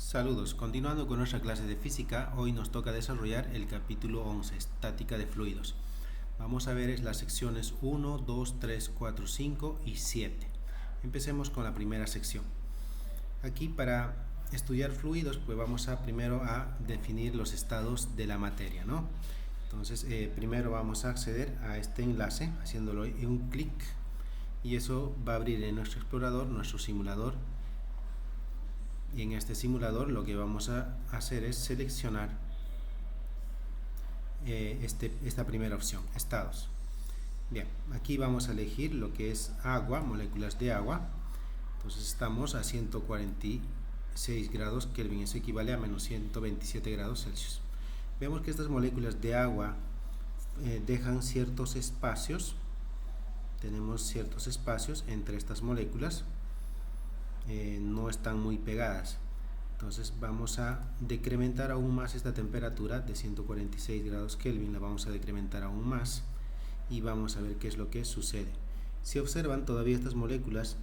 Saludos, continuando con nuestra clase de física, hoy nos toca desarrollar el capítulo 11, estática de fluidos. Vamos a ver las secciones 1, 2, 3, 4, 5 y 7. Empecemos con la primera sección. Aquí para estudiar fluidos, pues vamos a primero a definir los estados de la materia, ¿no? Entonces, primero vamos a acceder a este enlace, haciéndolo en un clic, y eso va a abrir en nuestro explorador, nuestro simulador. Y en este simulador lo que vamos a hacer es seleccionar esta primera opción, estados. Bien, aquí vamos a elegir lo que es agua, moléculas de agua. Entonces estamos a 146 grados Kelvin, eso equivale a menos 127 grados Celsius. Vemos que estas moléculas de agua dejan ciertos espacios. Tenemos ciertos espacios entre estas moléculas. No están muy pegadas. Entonces vamos a decrementar aún más esta temperatura de 146 grados Kelvin, la vamos a decrementar aún más y vamos a ver qué es lo que sucede. Si observan, todavía estas moléculas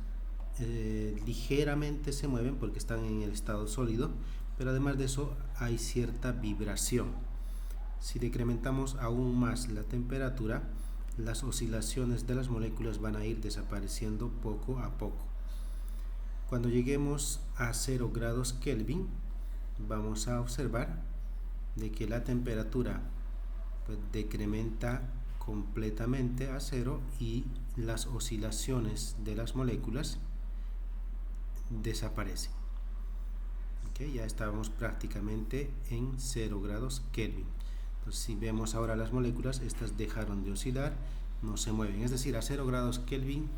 ligeramente se mueven porque están en el estado sólido, pero además de eso hay cierta vibración. Si decrementamos aún más la temperatura, las oscilaciones de las moléculas van a ir desapareciendo poco a poco. Cuando lleguemos a 0 grados Kelvin, vamos a observar de que la temperatura pues decrementa completamente a 0 y las oscilaciones de las moléculas desaparecen. Ya estamos prácticamente en 0 grados Kelvin. Entonces, si vemos ahora las moléculas, estas dejaron de oscilar, no se mueven. Es decir, a 0 grados Kelvin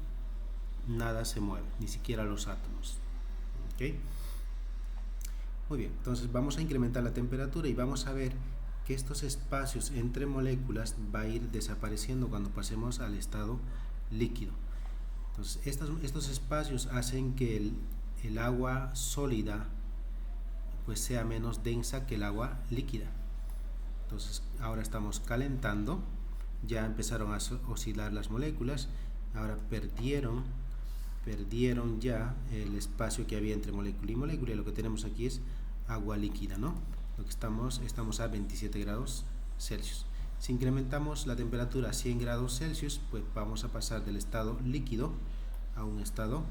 nada se mueve, ni siquiera los átomos. Muy bien, entonces vamos a incrementar la temperatura y vamos a ver que estos espacios entre moléculas va a ir desapareciendo cuando pasemos al estado líquido. Entonces estos espacios hacen que el agua sólida pues sea menos densa que el agua líquida. Entonces ahora estamos calentando, ya empezaron a oscilar las moléculas, ahora perdieron ya el espacio que había entre molécula y molécula, y lo que tenemos aquí es agua líquida, ¿no? Lo que estamos a 27 grados Celsius. Si incrementamos la temperatura a 100 grados Celsius, pues vamos a pasar del estado líquido a un estado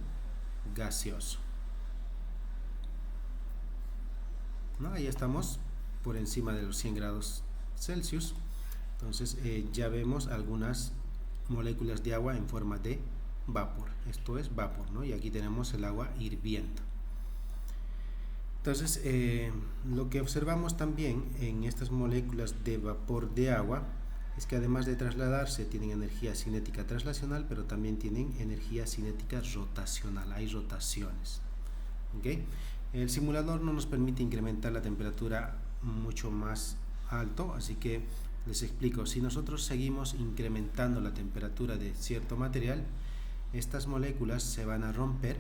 gaseoso, ¿no? Ahí estamos por encima de los 100 grados Celsius. Entonces ya vemos algunas moléculas de agua en forma de vapor, esto es vapor, ¿no? Y aquí tenemos el agua hirviendo. Entonces lo que observamos también en estas moléculas de vapor de agua es que además de trasladarse tienen energía cinética translacional, pero también tienen energía cinética rotacional, hay rotaciones. El simulador no nos permite incrementar la temperatura mucho más alto, así que les explico. Si nosotros seguimos incrementando la temperatura de cierto material, estas moléculas se van a romper,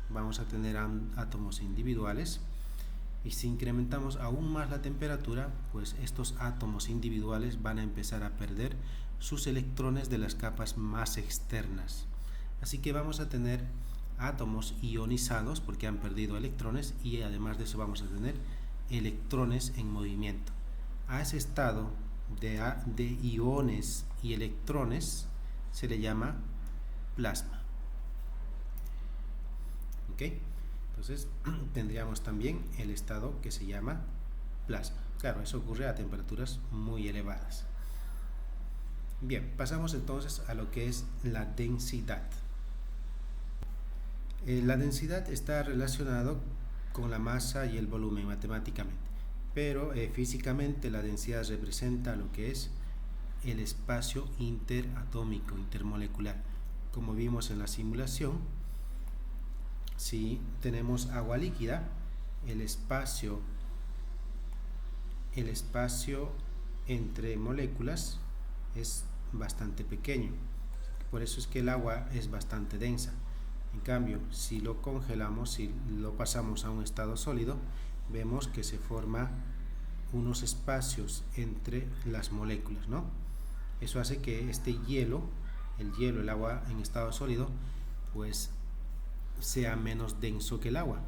vamos a tener átomos individuales, y si incrementamos aún más la temperatura, pues estos átomos individuales van a empezar a perder sus electrones de las capas más externas. Así que vamos a tener átomos ionizados porque han perdido electrones, y además de eso vamos a tener electrones en movimiento. A ese estado de iones y electrones se le llama plasma. Entonces tendríamos también el estado que se llama plasma. Claro, eso ocurre a temperaturas muy elevadas. Bien, pasamos entonces a lo que es la densidad. La densidad está relacionado con la masa y el volumen matemáticamente, pero físicamente la densidad representa lo que es el espacio interatómico, intermolecular. Como vimos en la simulación, si tenemos agua líquida, el espacio entre moléculas es bastante pequeño, por eso es que el agua es bastante densa. En cambio, si lo congelamos, si lo pasamos a un estado sólido, vemos que se forma unos espacios entre las moléculas, ¿no? Eso hace que este hielo, el agua en estado sólido, pues sea menos denso que el agua.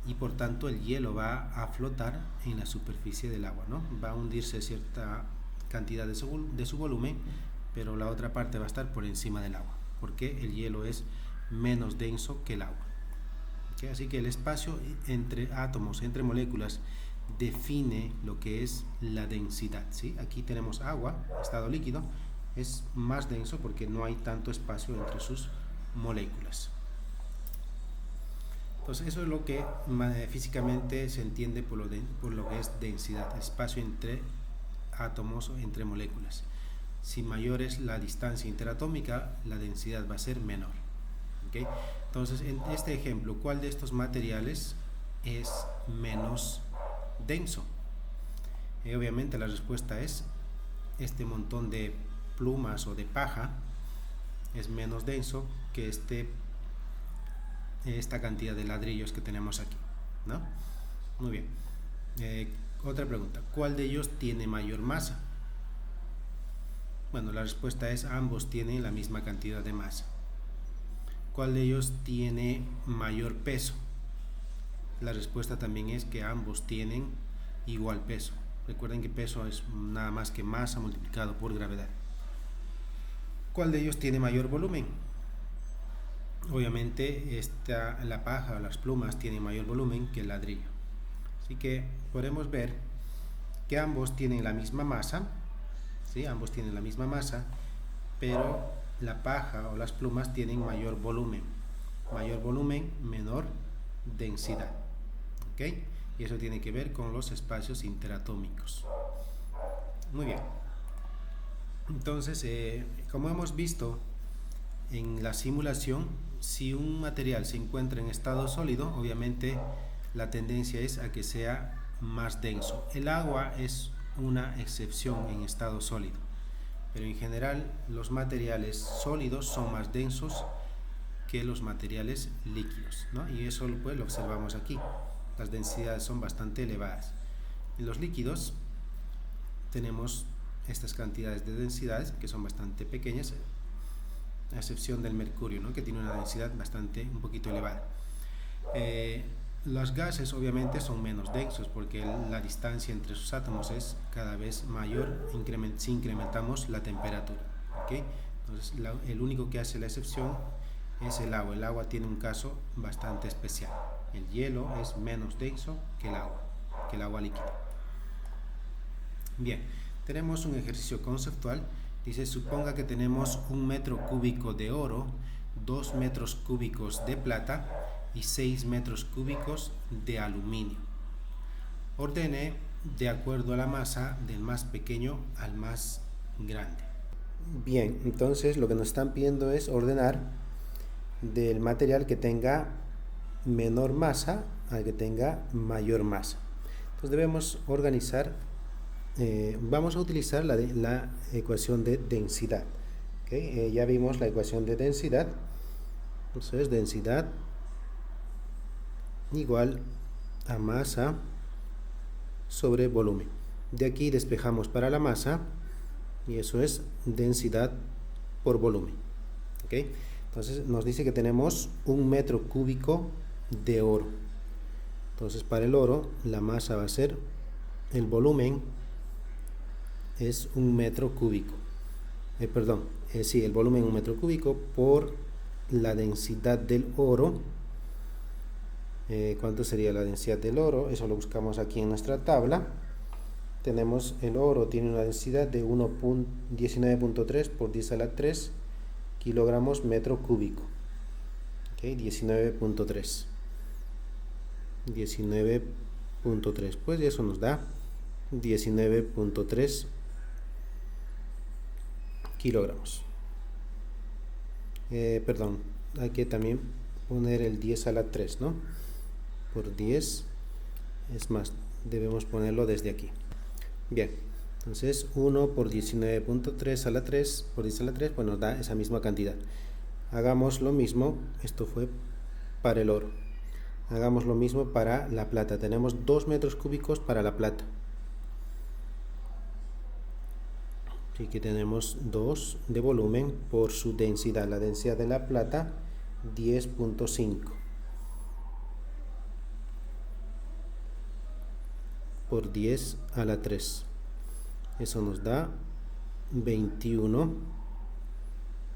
y por tanto el hielo va a flotar en la superficie del agua, ¿no? Va a hundirse cierta cantidad de su volumen, pero la otra parte va a estar por encima del agua, porque el hielo es menos denso que el agua. ¿Okay? Así que el espacio entre átomos, entre moléculas, define lo que es la densidad, ¿sí? Aquí tenemos agua, estado líquido, es más denso porque no hay tanto espacio entre sus moléculas. Entonces eso es lo que físicamente se entiende por lo que es densidad, espacio entre átomos o entre moléculas. Si mayor es la distancia interatómica, la densidad va a ser menor. ¿Okay? Entonces, en este ejemplo, ¿cuál de estos materiales es menos denso? Obviamente la respuesta es este montón de plumas o de paja es menos denso que esta cantidad de ladrillos que tenemos aquí, ¿no? Muy bien. Otra pregunta, ¿cuál de ellos tiene mayor masa? Bueno, la respuesta es ambos tienen la misma cantidad de masa. ¿Cuál de ellos tiene mayor peso? La respuesta también es que ambos tienen igual peso. Recuerden que peso es nada más que masa multiplicado por gravedad. ¿Cuál de ellos tiene mayor volumen? Obviamente la paja o las plumas tienen mayor volumen que el ladrillo. Así que podemos ver que ambos tienen la misma masa, ¿sí? Ambos tienen la misma masa, pero la paja o las plumas tienen mayor volumen. Mayor volumen, menor densidad. ¿Ok? Y eso tiene que ver con los espacios interatómicos. Muy bien. Entonces, como hemos visto en la simulación, si un material se encuentra en estado sólido, obviamente la tendencia es a que sea más denso. El agua es una excepción en estado sólido, pero en general los materiales sólidos son más densos que los materiales líquidos, ¿no? Y eso pues lo observamos aquí. Las densidades son bastante elevadas. En los líquidos tenemos estas cantidades de densidades que son bastante pequeñas, a excepción del mercurio, ¿no? Que tiene una densidad un poquito elevada. Los gases obviamente son menos densos porque la distancia entre sus átomos es cada vez mayor si incrementamos la temperatura. ¿Okay? Entonces el único que hace la excepción es el agua. El agua tiene un caso bastante especial. El hielo es menos denso que el agua líquida. Bien, tenemos un ejercicio conceptual. Dice, suponga que tenemos 1 metro cúbico de oro, 2 metros cúbicos de plata y 6 metros cúbicos de aluminio. Ordene de acuerdo a la masa del más pequeño al más grande. Bien, entonces lo que nos están pidiendo es ordenar del material que tenga menor masa al que tenga mayor masa. Entonces debemos organizar, vamos a utilizar la ecuación de densidad. ¿Okay? Ya vimos la ecuación de densidad. Entonces densidad igual a masa sobre volumen. De aquí despejamos para la masa y eso es densidad por volumen. ¿Okay? Entonces nos dice que tenemos 1 metro cúbico de oro. Entonces para el oro la masa va a ser, el volumen es 1 metro cúbico. Sí, el volumen 1 metro cúbico por la densidad del oro. ¿Cuánto sería la densidad del oro? Eso lo buscamos aquí en nuestra tabla. Tenemos el oro tiene una densidad de 19.3 por 10 a la 3 kilogramos metro cúbico. ¿Okay? 19.3. Pues eso nos da 19.3 kilogramos. Hay que también poner el 10 a la 3, ¿no? Por 10, es más, debemos ponerlo desde aquí. Bien, entonces 1 por 19.3 a la 3 por 10 a la 3, pues nos da esa misma cantidad. Hagamos lo mismo, esto fue para el oro. Hagamos lo mismo para la plata. Tenemos 2 metros cúbicos para la plata. Así que tenemos 2 de volumen por su densidad. La densidad de la plata, 10.5. por 10 a la 3. Eso nos da 21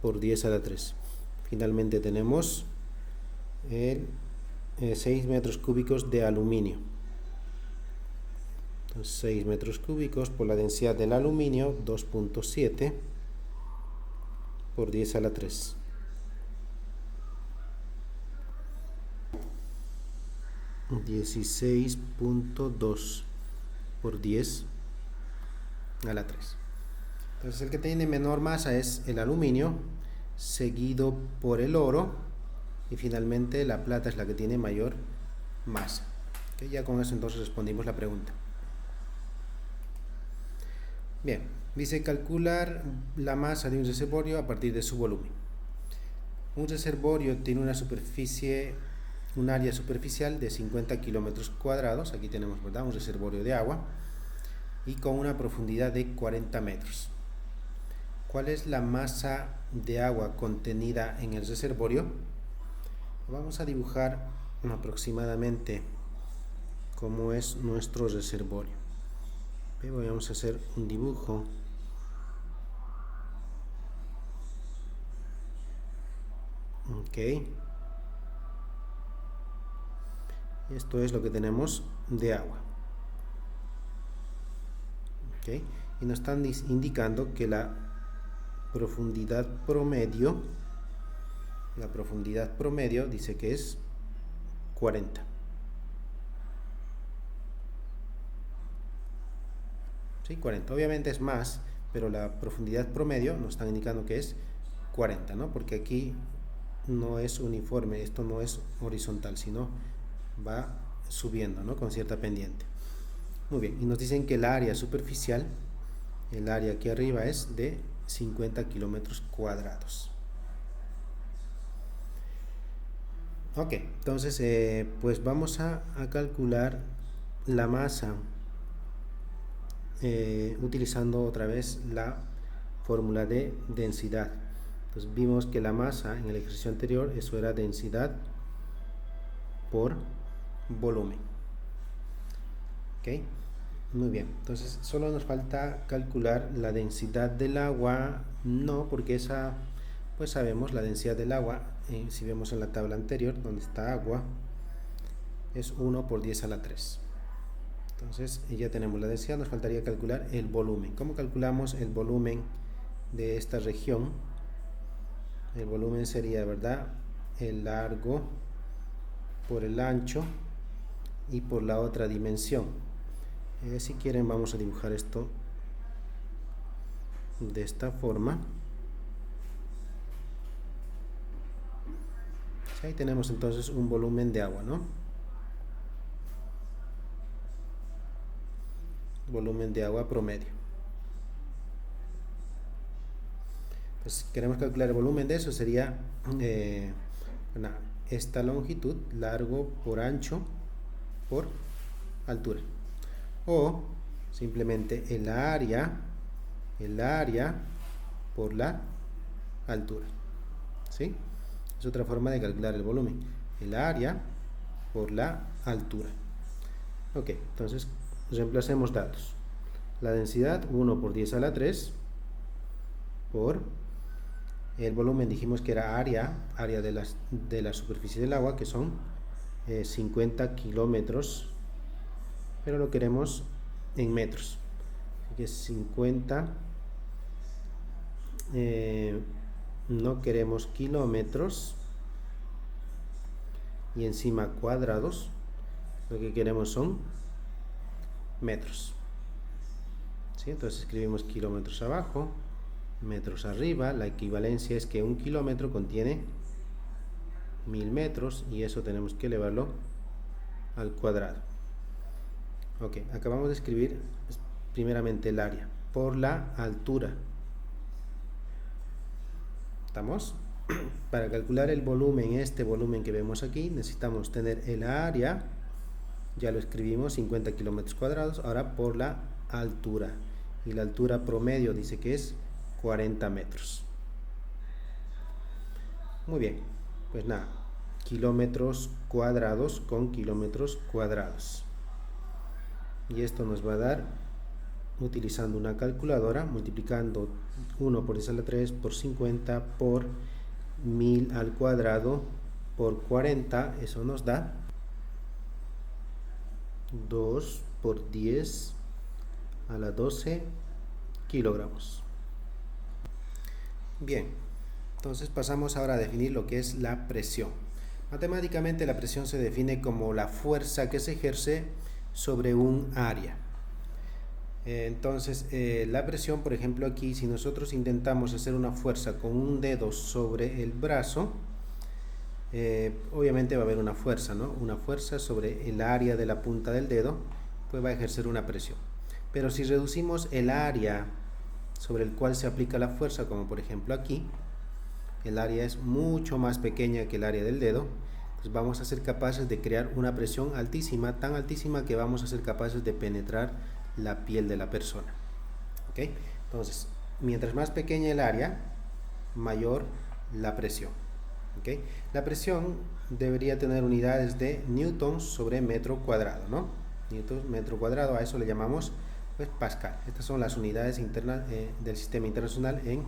por 10 a la 3. Finalmente tenemos 6 metros cúbicos de aluminio. Entonces 6 metros cúbicos por la densidad del aluminio, 2.7 por 10 a la 3. $16.2 por 10 a la 3. Entonces el que tiene menor masa es el aluminio, seguido por el oro, y finalmente la plata es la que tiene mayor masa. ¿Okay? Ya con eso entonces respondimos la pregunta. Bien, dice calcular la masa de un reservorio a partir de su volumen. Un reservorio tiene un área superficial de 50 kilómetros cuadrados. Aquí tenemos, ¿verdad?, un reservorio de agua, y con una profundidad de 40 metros. ¿Cuál es la masa de agua contenida en el reservorio? Vamos a dibujar aproximadamente cómo es nuestro reservorio. Vamos a hacer un dibujo. Ok. Esto es lo que tenemos de agua. Ok. Y nos están indicando que la profundidad promedio dice que es 40. ¿Sí? 40. Obviamente es más, pero la profundidad promedio nos están indicando que es 40, ¿no? Porque aquí no es uniforme, esto no es horizontal, sino va subiendo, ¿no?, con cierta pendiente. Muy bien, y nos dicen que el área superficial, el área aquí arriba, es de 50 kilómetros cuadrados. Ok, entonces pues vamos a calcular la masa utilizando otra vez la fórmula de densidad. Entonces vimos que la masa en el ejercicio anterior, eso era densidad por volumen. Ok, muy bien. Entonces solo nos falta calcular la densidad del agua. No, porque esa, pues sabemos la densidad del agua, si vemos en la tabla anterior donde está agua, es 1 por 10 a la 3. Entonces ya tenemos la densidad, nos faltaría calcular el volumen. ¿Cómo calculamos el volumen de esta región? El volumen sería, ¿verdad?, el largo por el ancho y por la otra dimensión. Si quieren vamos a dibujar esto de esta forma. Ahí tenemos entonces un volumen de agua, ¿no? Volumen de agua promedio. Pues queremos calcular el volumen de eso, sería esta longitud, largo por ancho por altura, o simplemente el área por la altura. ¿Sí? Es otra forma de calcular el volumen, el área por la altura. Ok, entonces reemplacemos datos. La densidad 1 por 10 a la 3 por el volumen, dijimos que era área de la superficie del agua, que son 50 kilómetros, pero lo queremos en metros. Así que 50, no queremos kilómetros y encima cuadrados, lo que queremos son metros. ¿Sí? Entonces escribimos kilómetros abajo, metros arriba. La equivalencia es que un kilómetro contiene 1000 metros, y eso tenemos que elevarlo al cuadrado. Ok, acabamos de escribir primeramente el área por la altura. ¿Estamos? Para calcular el volumen, este volumen que vemos aquí, necesitamos tener el área, ya lo escribimos, 50 kilómetros cuadrados, ahora por la altura, y la altura promedio dice que es 40 metros. Muy bien, pues nada, kilómetros cuadrados con kilómetros cuadrados. y esto nos va a dar, utilizando una calculadora, multiplicando 1 por 10 a la 3 por 50 por 1000 al cuadrado por 40, eso nos da 2 por 10 a la 12 kilogramos. Bien, entonces pasamos ahora a definir lo que es la presión. Matemáticamente la presión se define como la fuerza que se ejerce sobre un área. Entonces la presión, por ejemplo aquí, si nosotros intentamos hacer una fuerza con un dedo sobre el brazo, obviamente va a haber una fuerza, ¿no? Una fuerza sobre el área de la punta del dedo, pues va a ejercer una presión. Pero si reducimos el área sobre el cual se aplica la fuerza, como por ejemplo aquí, el área es mucho más pequeña que el área del dedo, pues vamos a ser capaces de crear una presión altísima, tan altísima que vamos a ser capaces de penetrar la piel de la persona. ¿Okay? Entonces, mientras más pequeña el área, mayor la presión. ¿Okay? La presión debería tener unidades de newtons sobre metro cuadrado, ¿no? Newtons metro cuadrado, a eso le llamamos pues Pascal. Estas son las unidades internas del sistema internacional en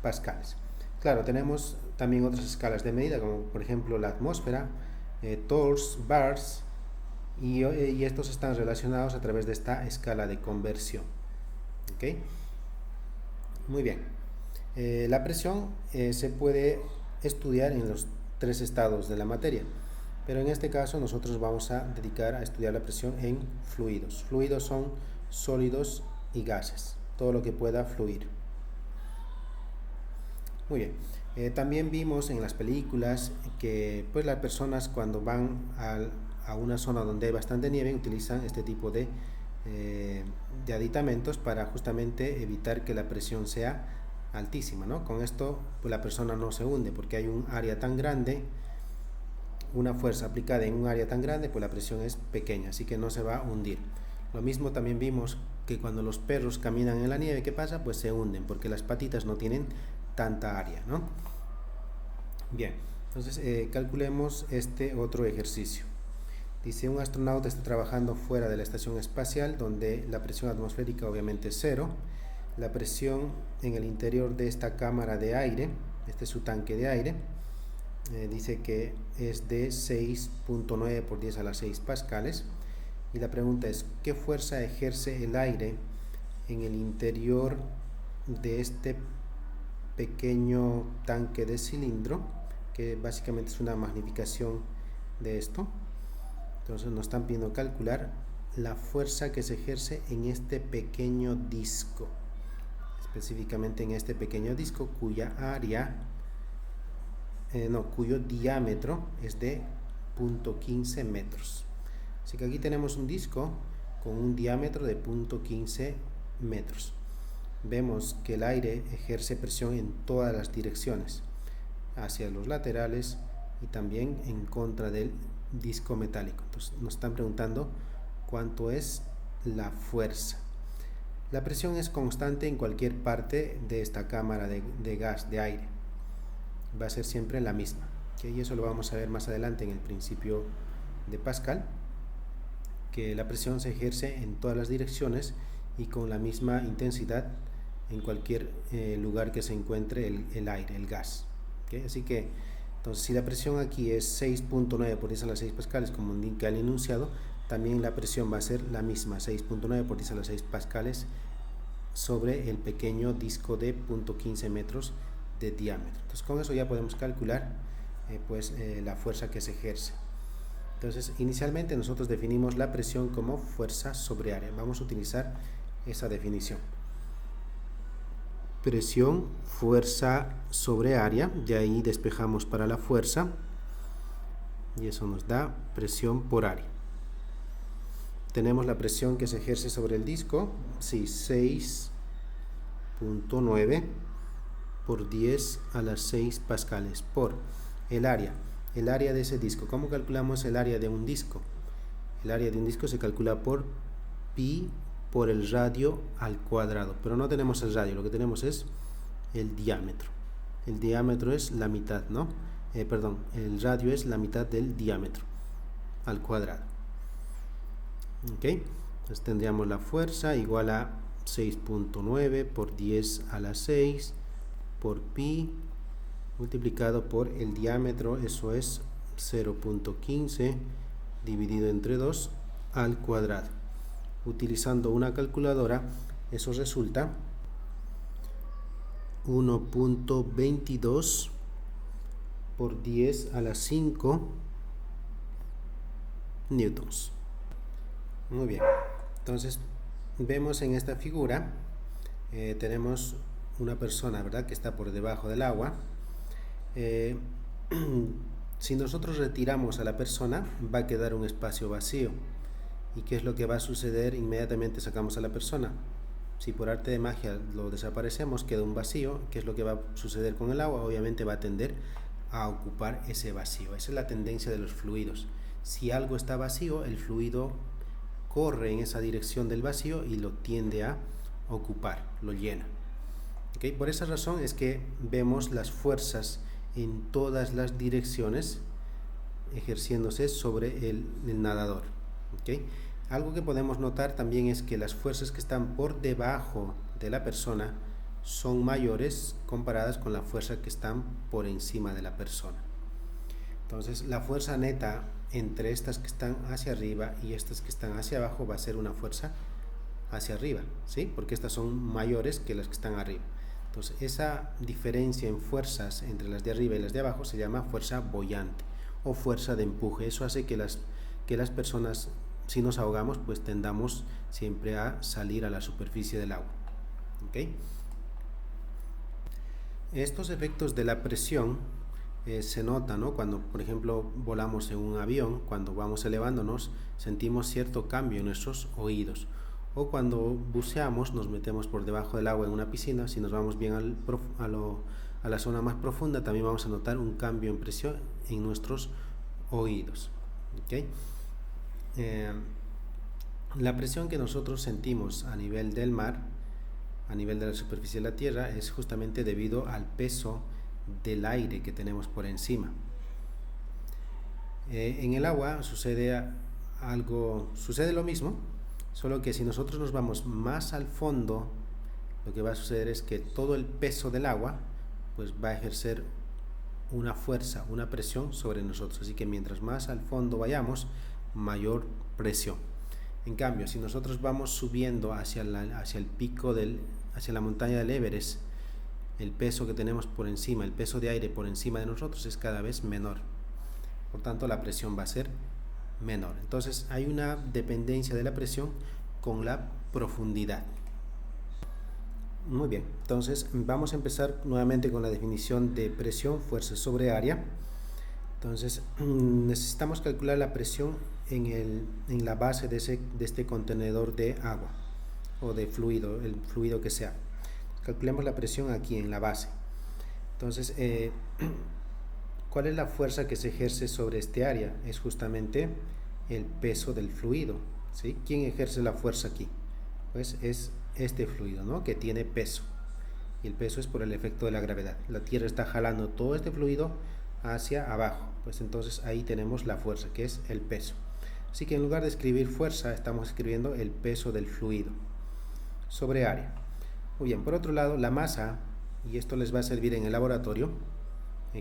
pascales. Claro, tenemos también otras escalas de medida, como por ejemplo la atmósfera, torrs, bars, y estos están relacionados a través de esta escala de conversión. ¿Okay? Muy bien. La presión se puede estudiar en los 3 estados de la materia, pero en este caso nosotros vamos a dedicar a estudiar la presión en fluidos. Fluidos son sólidos y gases, todo lo que pueda fluir. Muy bien. También vimos en las películas que pues las personas cuando van a una zona donde hay bastante nieve utilizan este tipo de aditamentos para justamente evitar que la presión sea altísima, ¿no? Con esto pues la persona no se hunde porque hay un área tan grande, una fuerza aplicada en un área tan grande, pues la presión es pequeña, así que no se va a hundir. Lo mismo también vimos que cuando los perros caminan en la nieve, ¿qué pasa? Pues se hunden porque las patitas no tienen tanta área, ¿no? Bien, entonces calculemos este otro ejercicio. Dice, un astronauta está trabajando fuera de la estación espacial donde la presión atmosférica obviamente es 0. La presión en el interior de esta cámara de aire, este es su tanque de aire, dice que es de 6.9 por 10 a la 6 pascales. Y la pregunta es, ¿qué fuerza ejerce el aire en el interior de este pequeño tanque de cilindro? Que básicamente es una magnificación de esto. Entonces nos están pidiendo calcular la fuerza que se ejerce en este pequeño disco. Específicamente en este pequeño disco cuya área, cuyo diámetro es de 0.15 metros. Así que aquí tenemos un disco con un diámetro de 0.15 metros. Vemos que el aire ejerce presión en todas las direcciones, hacia los laterales y también en contra del disco metálico. Entonces nos están preguntando cuánto es la fuerza. La presión es constante en cualquier parte de esta cámara de gas, de aire. Va a ser siempre la misma. ¿Okay? Y eso lo vamos a ver más adelante en el principio de Pascal, que la presión se ejerce en todas las direcciones y con la misma intensidad en cualquier lugar que se encuentre el aire, el gas. ¿Okay? Así que, entonces, si la presión aquí es 6.9 por 10 a la 6 pascales, como indica el enunciado, también la presión va a ser la misma, 6.9 por 10 a la 6 pascales sobre el pequeño disco de 0.15 metros de diámetro. Entonces, con eso ya podemos calcular la fuerza que se ejerce. Entonces, inicialmente nosotros definimos la presión como fuerza sobre área. Vamos a utilizar esa definición. Presión, fuerza sobre área. De ahí despejamos para la fuerza. Y eso nos da presión por área. Tenemos la presión que se ejerce sobre el disco. Sí, 6.9 por 10 a las 6 pascales por el área. El área de ese disco. ¿Cómo calculamos el área de un disco? El área de un disco se calcula por pi por el radio al cuadrado, pero no tenemos el radio, lo que tenemos es el diámetro. El diámetro es la mitad, ¿no? El radio es la mitad del diámetro al cuadrado. ¿Ok? Entonces tendríamos la fuerza igual a 6.9 por 10 a la 6 por pi multiplicado por el diámetro, eso es 0.15 dividido entre 2 al cuadrado. Utilizando una calculadora, eso resulta 1.22 por 10 a la 5 newtons. Muy bien, entonces vemos en esta figura, tenemos una persona, ¿verdad?, que está por debajo del agua. Si nosotros retiramos a la persona, va a quedar un espacio vacío. ¿Y qué es lo que va a suceder? Inmediatamente sacamos a la persona. Si por arte de magia lo desaparecemos, queda un vacío. ¿Qué es lo que va a suceder con el agua? Obviamente va a tender a ocupar ese vacío. Esa es la tendencia de los fluidos. Si algo está vacío, el fluido corre en esa dirección del vacío y lo tiende a ocupar, lo llena. ¿Okay? Por esa razón es que vemos las fuerzas en todas las direcciones ejerciéndose sobre el nadador. ¿Okay? Algo que podemos notar también es que las fuerzas que están por debajo de la persona son mayores comparadas con la fuerza que están por encima de la persona. Entonces la fuerza neta entre estas que están hacia arriba y estas que están hacia abajo va a ser una fuerza hacia arriba, ¿sí? Porque estas son mayores que las que están arriba. Entonces esa diferencia en fuerzas entre las de arriba y las de abajo se llama fuerza boyante o fuerza de empuje. Eso hace que las personas, si nos ahogamos, pues tendamos siempre a salir a la superficie del agua. ¿Okay? Estos efectos de la presión se nota, ¿no? Cuando, por ejemplo, volamos en un avión, cuando vamos elevándonos, sentimos cierto cambio en nuestros oídos. O cuando buceamos, nos metemos por debajo del agua en una piscina, si nos vamos bien a la zona más profunda, también vamos a notar un cambio en presión en nuestros oídos. ¿Okay? La presión que nosotros sentimos a nivel del mar, a nivel de la superficie de la Tierra, es justamente debido al peso del aire que tenemos por encima. En el agua sucede lo mismo, solo que si nosotros nos vamos más al fondo, lo que va a suceder es que todo el peso del agua pues va a ejercer una fuerza, una presión sobre nosotros, así que mientras más al fondo vayamos, mayor presión. En cambio, si nosotros vamos subiendo hacia el pico hacia la montaña del Everest, el peso que tenemos por encima, el peso de aire por encima de nosotros es cada vez menor. Por tanto, la presión va a ser menor. Entonces, hay una dependencia de la presión con la profundidad. Muy bien, entonces vamos a empezar nuevamente con la definición de presión, fuerza sobre área. Entonces, necesitamos calcular la presión en la base de este contenedor de agua o de fluido, el fluido que sea. Calculemos la presión aquí en la base. Entonces, ¿cuál es la fuerza que se ejerce sobre este área? Es justamente el peso del fluido, ¿sí? ¿Quién ejerce la fuerza aquí? Pues es este fluido, ¿no?, que tiene peso. Y el peso es por el efecto de la gravedad. La Tierra está jalando todo este fluido hacia abajo. Pues entonces ahí tenemos la fuerza, que es el peso. Así que en lugar de escribir fuerza, estamos escribiendo el peso del fluido sobre área. Muy bien, por otro lado, la masa, y esto les va a servir en el laboratorio,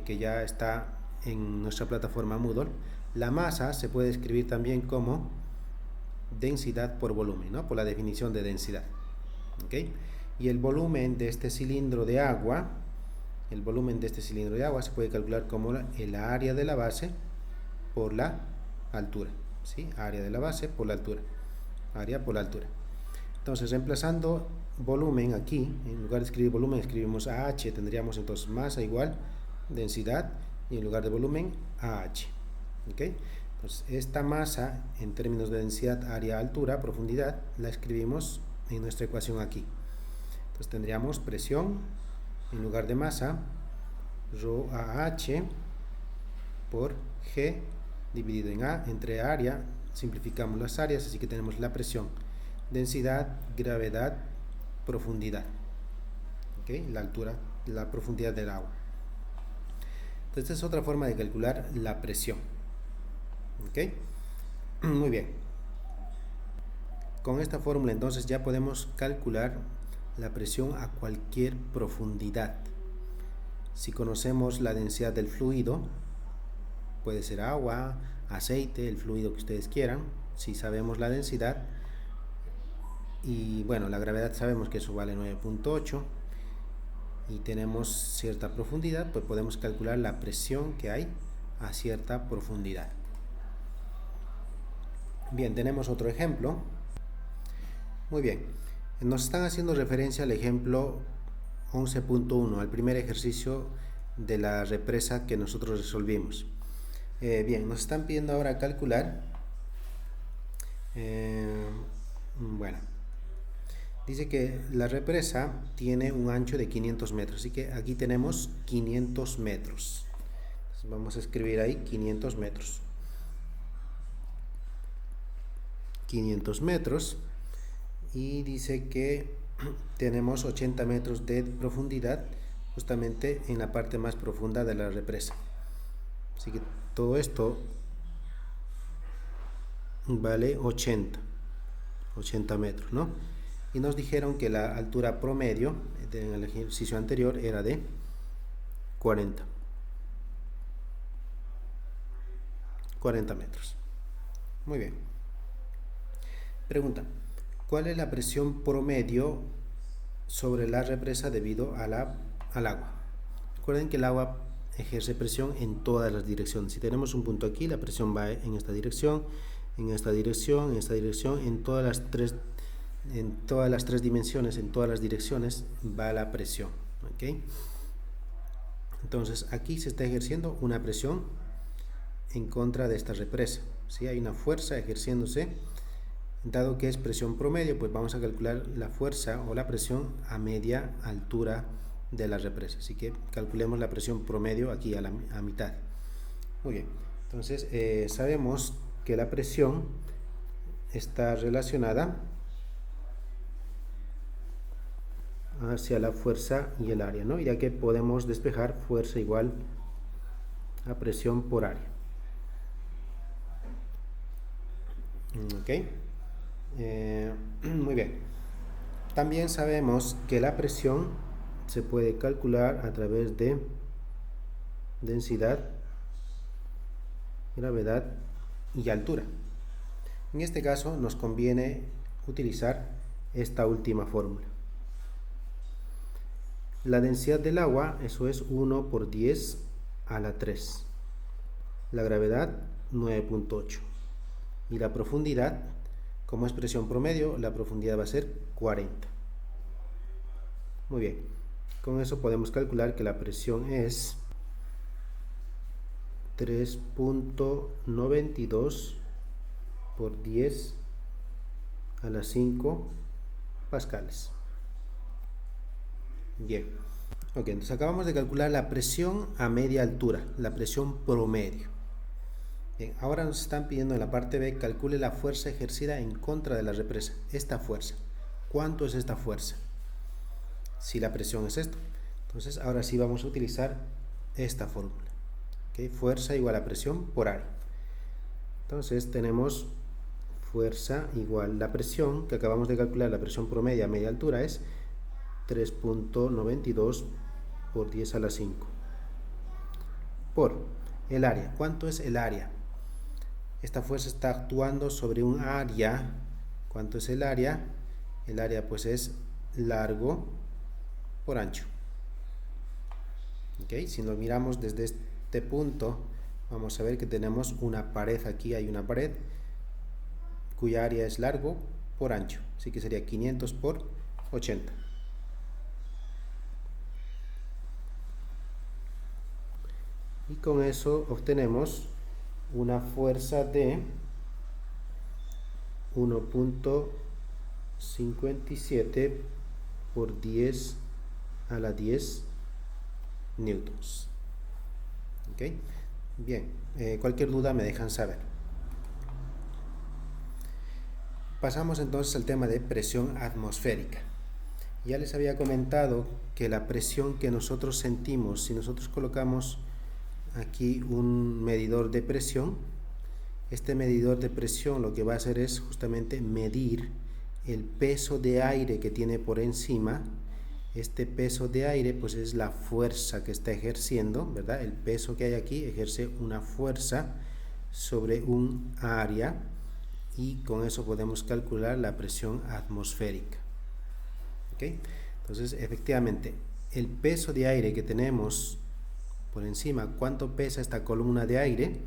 que ya está en nuestra plataforma Moodle. La masa se puede escribir también como densidad por volumen, ¿no?, por la definición de densidad. ¿Okay? Y el volumen de este cilindro de agua, se puede calcular como el área de la base por la altura, ¿sí? Área de la base por la altura, área por la altura. Entonces, reemplazando volumen aquí, en lugar de escribir volumen, escribimos AH, tendríamos entonces masa igual densidad, y en lugar de volumen, AH. ¿Okay? Entonces, esta masa, en términos de densidad, área, altura, profundidad, la escribimos en nuestra ecuación aquí. Entonces, tendríamos presión, en lugar de masa, rho AH por G dividido en A entre área. Simplificamos las áreas, así que tenemos la presión, densidad, gravedad, profundidad. ¿Okay? La altura, la profundidad del agua. Entonces, esta es otra forma de calcular la presión. ¿Okay? Muy bien. Con esta fórmula entonces ya podemos calcular la presión a cualquier profundidad. Si conocemos la densidad del fluido, puede ser agua, aceite, el fluido que ustedes quieran, si sabemos la densidad, y bueno, la gravedad sabemos que eso vale 9.8 y tenemos cierta profundidad, pues podemos calcular la presión que hay a cierta profundidad. Bien, tenemos otro ejemplo. Muy bien, nos están haciendo referencia al ejemplo 11.1, al primer ejercicio de la represa que nosotros resolvimos. Bien, nos están pidiendo ahora calcular, bueno, dice que la represa tiene un ancho de 500 metros, así que aquí tenemos 500 metros. Entonces vamos a escribir ahí 500 metros. 500 metros y dice que tenemos 80 metros de profundidad justamente en la parte más profunda de la represa. Así que todo esto vale 80 metros, ¿no? Y nos dijeron que la altura promedio en el ejercicio anterior era de 40 metros. Muy bien. Pregunta: ¿cuál es la presión promedio sobre la represa debido al agua? Recuerden que el agua ejerce presión en todas las direcciones. Si tenemos un punto aquí, la presión va en esta dirección, en esta dirección, en esta dirección, en todas las tres dimensiones, en todas las direcciones va la presión. ¿Okay? Entonces aquí se está ejerciendo una presión en contra de esta represa. ¿Sí? Hay una fuerza ejerciéndose. Dado que es presión promedio, pues vamos a calcular la fuerza o la presión a media altura de la represa. Así que calculemos la presión promedio aquí a mitad. Muy bien, entonces sabemos que la presión está relacionada hacia la fuerza y el área, ¿no? Ya que podemos despejar fuerza igual a presión por área. Ok. Muy bien. También sabemos que la presión se puede calcular a través de densidad, gravedad y altura. En este caso nos conviene utilizar esta última fórmula. La densidad del agua, eso es 1 por 10 a la 3. La gravedad, 9.8. Y la profundidad, como es presión promedio, la profundidad va a ser 40. Muy bien, con eso podemos calcular que la presión es 3.92 por 10 a la 5 pascales. Bien, ok, entonces acabamos de calcular la presión a media altura, la presión promedio. Bien, ahora nos están pidiendo en la parte B, calcule la fuerza ejercida en contra de la represa. Esta fuerza, ¿cuánto es esta fuerza? Si la presión es esto, entonces ahora sí vamos a utilizar esta fórmula. ¿Okay? Fuerza igual a presión por área. Entonces tenemos fuerza igual la presión, que acabamos de calcular, la presión promedio a media altura es 3.92 por 10 a la 5. Por el área. ¿Cuánto es el área? Esta fuerza está actuando sobre un área. ¿Cuánto es el área? El área pues es largo por ancho. ¿Okay? Si nos miramos desde este punto, vamos a ver que tenemos una pared aquí. Hay una pared cuya área es largo por ancho. Así que sería 500 por 80. Y con eso obtenemos una fuerza de 1.57 por 10 a la 10 newtons. ¿Ok? Bien, cualquier duda me dejan saber. Pasamos entonces al tema de presión atmosférica. Ya les había comentado que la presión que nosotros sentimos, si nosotros colocamos aquí un medidor de presión, este medidor de presión lo que va a hacer es justamente medir el peso de aire que tiene por encima. Este peso de aire pues es la fuerza que está ejerciendo, ¿verdad? El peso que hay aquí ejerce una fuerza sobre un área y con eso podemos calcular la presión atmosférica. ¿Ok? Entonces, efectivamente, el peso de aire que tenemos por encima, ¿cuánto pesa esta columna de aire?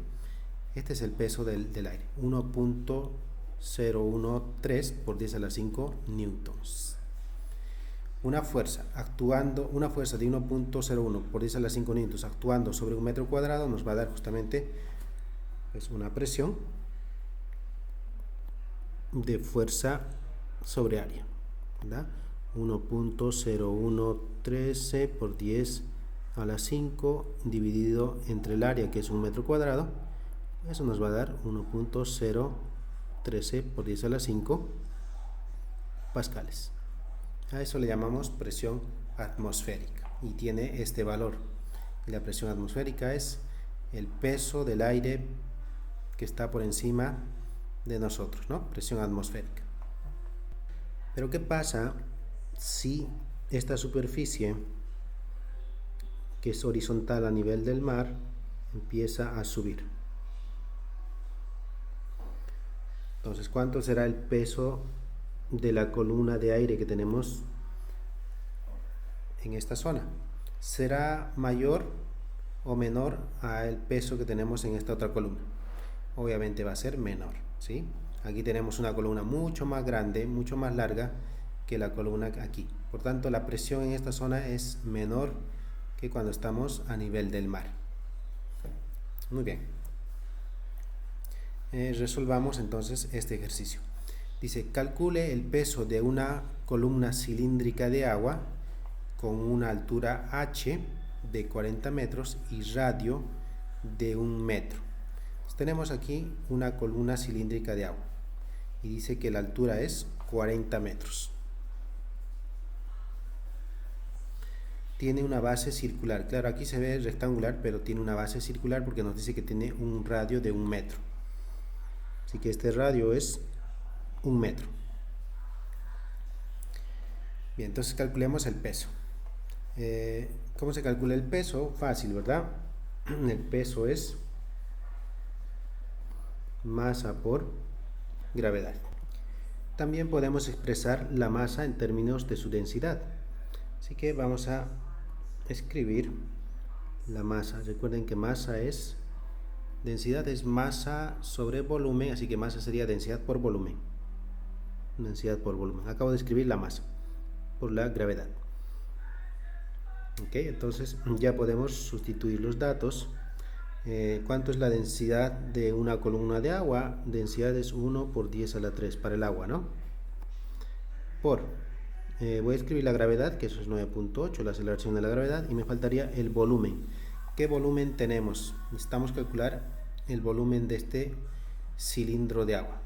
Este es el peso del aire, 1.013 por 10 a la 5 newtons. Una fuerza de 1.01 por 10 a la 5 newtons actuando sobre un metro cuadrado nos va a dar justamente pues, una presión de fuerza sobre área, ¿verdad? 1.0113 por 10 a la 5 dividido entre el área, que es un metro cuadrado. Eso nos va a dar 1.013 por 10 a la 5 pascales. A eso le llamamos presión atmosférica y tiene este valor. Y la presión atmosférica es el peso del aire que está por encima de nosotros, ¿no? Presión atmosférica. Pero ¿qué pasa si esta superficie, que es horizontal a nivel del mar, empieza a subir? Entonces, ¿cuánto será el peso de la columna de aire que tenemos en esta zona? ¿Será mayor o menor al peso que tenemos en esta otra columna? Obviamente va a ser menor, ¿sí? Aquí tenemos una columna mucho más grande, mucho más larga que la columna aquí. Por tanto, la presión en esta zona es menor que cuando estamos a nivel del mar. Muy bien. Resolvamos entonces este ejercicio. Dice, calcule el peso de una columna cilíndrica de agua con una altura h de 40 metros y radio de 1 metro. Entonces, tenemos aquí una columna cilíndrica de agua y dice que la altura es 40 metros. Tiene una base circular. Claro, aquí se ve rectangular, pero tiene una base circular porque nos dice que tiene un radio de 1 metro. Así que este radio es 1 metro. Bien, entonces calculemos el peso. ¿Cómo se calcula el peso? Fácil, ¿verdad? El peso es masa por gravedad. También podemos expresar la masa en términos de su densidad. Así que vamos a escribir la masa. Recuerden que masa es, densidad es masa sobre volumen, así que masa sería densidad por volumen. Densidad por volumen. Acabo de escribir la masa por la gravedad. Ok, entonces ya podemos sustituir los datos. ¿Cuánto es la densidad de una columna de agua? Densidad es 1 por 10 a la 3 para el agua, ¿no? Voy a escribir la gravedad, que eso es 9.8, la aceleración de la gravedad, y me faltaría el volumen. ¿Qué volumen tenemos? Necesitamos calcular el volumen de este cilindro de agua.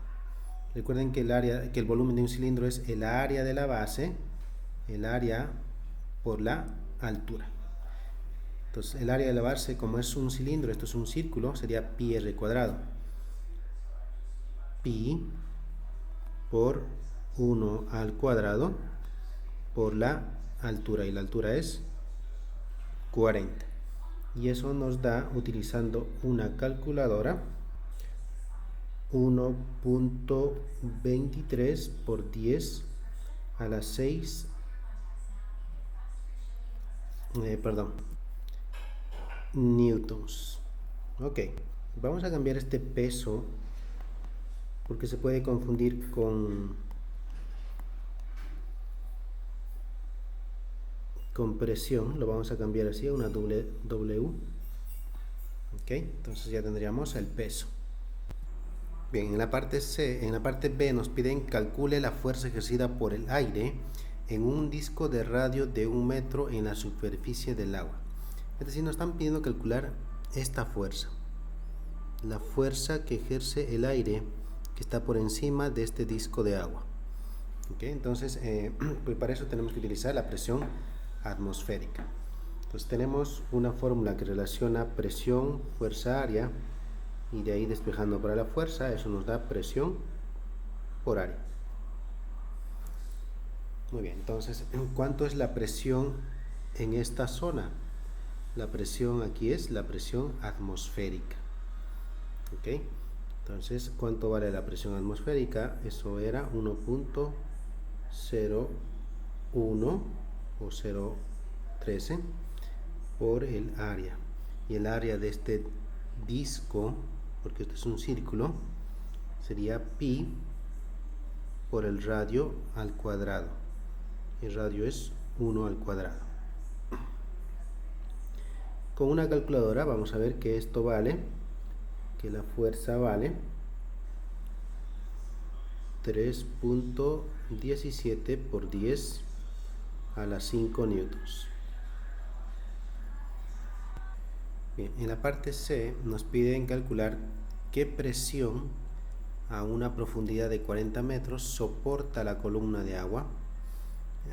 Recuerden que el volumen de un cilindro es el área de la base, el área por la altura. Entonces, el área de la base, como es un cilindro, esto es un círculo, sería pi r cuadrado. Pi por 1 al cuadrado por la altura, y la altura es 40. Y eso nos da, utilizando una calculadora, 1.23 por 10 a la 6 newtons. Ok, vamos a cambiar este peso porque se puede confundir con presión. Lo vamos a cambiar así a una W. Ok, entonces ya tendríamos el peso. Bien, en la parte B nos piden calcule la fuerza ejercida por el aire en un disco de radio de 1 metro en la superficie del agua. Es decir, nos están pidiendo calcular esta fuerza, la fuerza que ejerce el aire que está por encima de este disco de agua. Ok, entonces pues para eso tenemos que utilizar la presión atmosférica. Entonces tenemos una fórmula que relaciona presión, fuerza, área, y de ahí despejando para la fuerza, eso nos da presión por área. Muy bien, entonces, ¿cuánto es la presión en esta zona? La presión aquí es la presión atmosférica. ¿Ok? Entonces, ¿cuánto vale la presión atmosférica? Eso era 1.01 o 0.13 por el área. Y el área de este disco, porque este es un círculo, sería pi por el radio al cuadrado. El radio es 1 al cuadrado. Con una calculadora vamos a ver que esto vale, que la fuerza vale 3.17 por 10 a la 5 newtons. Bien, en la parte C nos piden calcular qué presión a una profundidad de 40 metros soporta la columna de agua.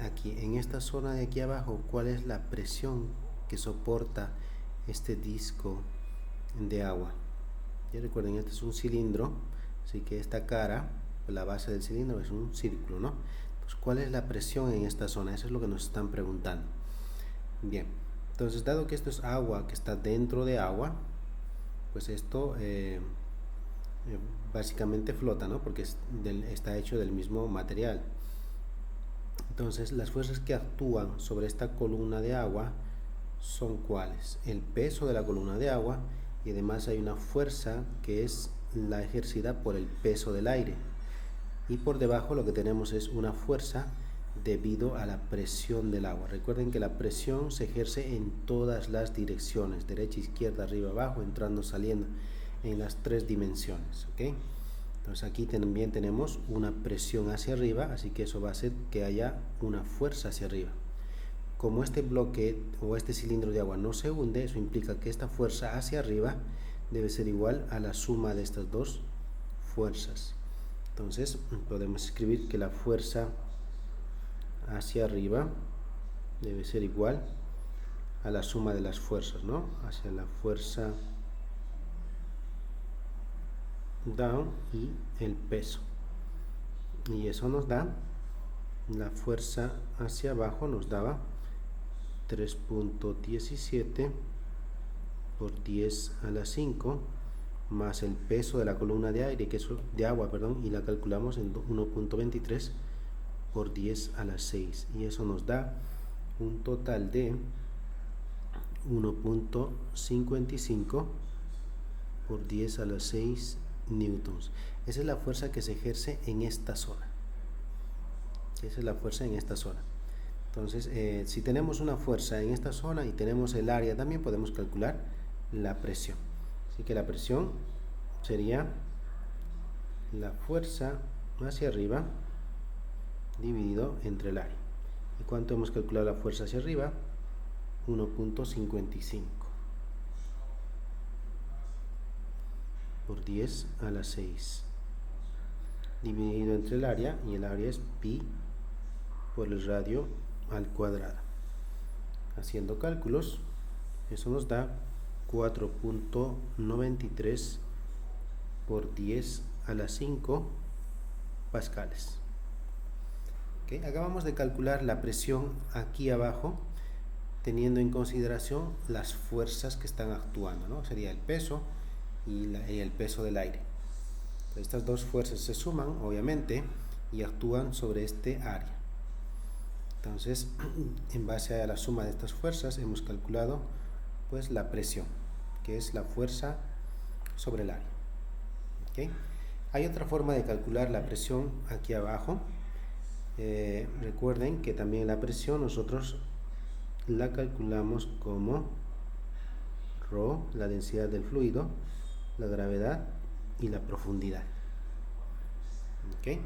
Aquí, en esta zona de aquí abajo, ¿cuál es la presión que soporta este disco de agua? Ya recuerden, este es un cilindro, así que esta cara, la base del cilindro es un círculo, ¿no? Pues, ¿cuál es la presión en esta zona? Eso es lo que nos están preguntando. Bien, entonces, dado que esto es agua que está dentro de agua, pues esto básicamente flota, ¿no? Porque está hecho del mismo material. Entonces, las fuerzas que actúan sobre esta columna de agua son ¿cuáles? El peso de la columna de agua, y además hay una fuerza que es la ejercida por el peso del aire. Y por debajo lo que tenemos es una fuerza debido a la presión del agua. Recuerden que la presión se ejerce en todas las direcciones, derecha, izquierda, arriba, abajo, entrando, saliendo, en las tres dimensiones, ¿ok? Entonces aquí también tenemos una presión hacia arriba, así que eso va a hacer que haya una fuerza hacia arriba. Como este bloque o este cilindro de agua no se hunde, eso implica que esta fuerza hacia arriba debe ser igual a la suma de estas dos fuerzas. Entonces podemos escribir que la fuerza hacia arriba debe ser igual a la suma de las fuerzas, ¿no? Hacia la fuerza down y el peso. Y eso nos da, la fuerza hacia abajo nos daba 3.17 por 10 a la 5 más el peso de la columna de aire, que es de agua, perdón, y la calculamos en 1.23 por 10 a la 6, y eso nos da un total de 1.55 por 10 a la 6 newtons. Esa es la fuerza que se ejerce en esta zona. Esa es la fuerza en esta zona. Entonces, si tenemos una fuerza en esta zona y tenemos el área, también podemos calcular la presión. Así que la presión sería la fuerza hacia arriba dividido entre el área. ¿Y cuánto hemos calculado la fuerza hacia arriba? 1.55 por 10 a la 6 dividido entre el área, y el área es pi por el radio al cuadrado. Haciendo cálculos, eso nos da 4.93 por 10 a la 5 pascales. ¿Okay? Acabamos de calcular la presión aquí abajo, teniendo en consideración las fuerzas que están actuando, ¿no? Sería el peso y el peso del aire. Entonces, estas dos fuerzas se suman, obviamente, y actúan sobre este área. Entonces, en base a la suma de estas fuerzas, hemos calculado pues la presión, que es la fuerza sobre el área. ¿Okay? Hay otra forma de calcular la presión aquí abajo. Recuerden que también la presión nosotros la calculamos como ρ, la densidad del fluido, la gravedad y la profundidad. ¿Okay?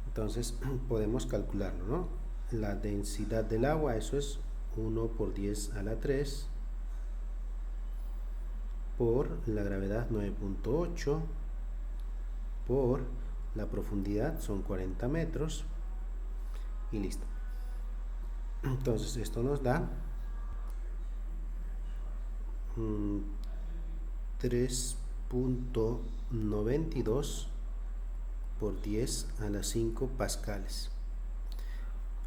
Entonces podemos calcularlo, ¿no? La densidad del agua, eso es 1 por 10 a la 3 por la gravedad 9.8 por la profundidad, son 40 metros, y listo. Entonces esto nos da 3.92 por 10 a la 5 pascales.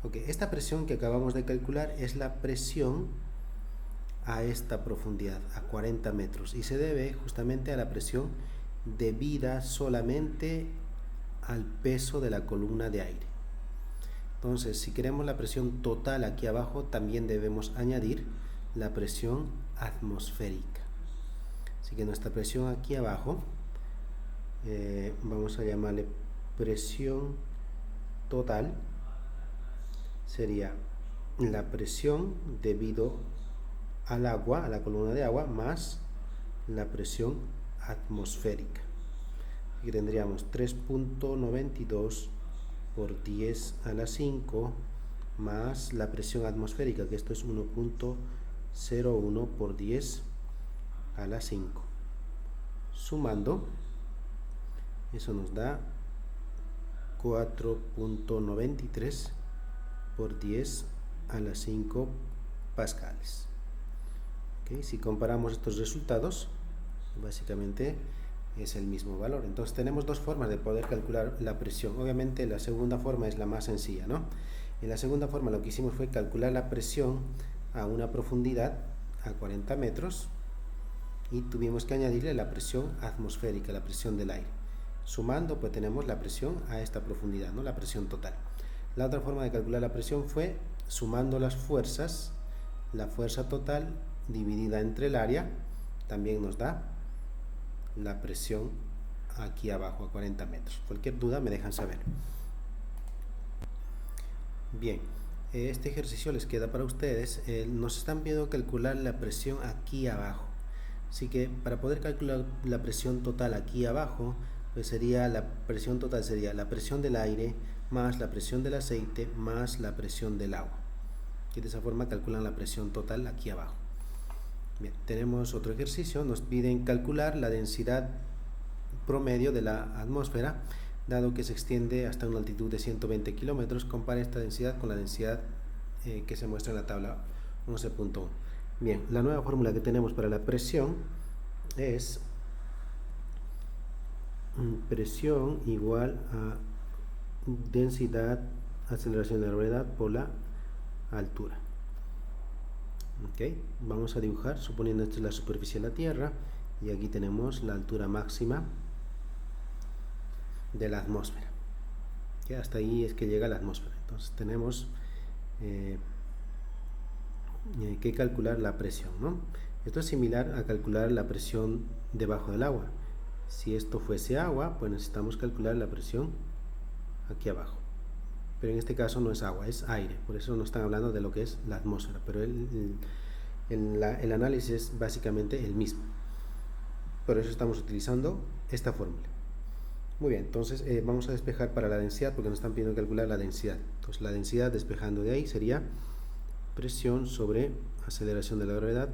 Ok, esta presión que acabamos de calcular es la presión a esta profundidad, a 40 metros, y se debe justamente a la presión debida solamente al peso de la columna de aire. Entonces, si queremos la presión total aquí abajo, también debemos añadir la presión atmosférica. Así que nuestra presión aquí abajo, vamos a llamarle presión total, sería la presión debido al agua, a la columna de agua, más la presión atmosférica. Aquí tendríamos 3.92 por 10 a la 5 más la presión atmosférica, que esto es 1.01 por 10 a la 5. Sumando, eso nos da 4.93 por 10 a la 5 pascales. ¿Okay? Si comparamos estos resultados, básicamente es el mismo valor. Entonces tenemos dos formas de poder calcular la presión. Obviamente la segunda forma es la más sencilla, ¿no? En la segunda forma lo que hicimos fue calcular la presión a una profundidad a 40 metros y tuvimos que añadirle la presión atmosférica, la presión del aire. Sumando, pues tenemos la presión a esta profundidad, ¿no? La presión total. La otra forma de calcular la presión fue sumando las fuerzas, la fuerza total dividida entre el área, también nos da la presión aquí abajo a 40 metros. Cualquier duda me dejan saber. Bien, este ejercicio les queda para ustedes. Nos están pidiendo calcular la presión aquí abajo. Así que para poder calcular la presión total aquí abajo, pues sería la presión total sería la presión del aire más la presión del aceite más la presión del agua. Y de esa forma calculan la presión total aquí abajo. Bien, tenemos otro ejercicio. Nos piden calcular la densidad promedio de la atmósfera, dado que se extiende hasta una altitud de 120 kilómetros. Compare esta densidad con la densidad que se muestra en la tabla 11.1. Bien, la nueva fórmula que tenemos para la presión es presión igual a densidad, aceleración de la gravedad por la altura. Ok, vamos a dibujar, suponiendo esta es la superficie de la Tierra, y aquí tenemos la altura máxima de la atmósfera. ¿Okay? Hasta ahí es que llega la atmósfera. Entonces tenemos que calcular la presión, ¿no? Esto es similar a calcular la presión debajo del agua. Si esto fuese agua, pues necesitamos calcular la presión aquí abajo. Pero en este caso no es agua, es aire. Por eso no están hablando de lo que es la atmósfera. Pero el análisis es básicamente el mismo. Por eso estamos utilizando esta fórmula. Muy bien, entonces vamos a despejar para la densidad, porque nos están pidiendo calcular la densidad. Entonces la densidad, despejando de ahí, sería presión sobre aceleración de la gravedad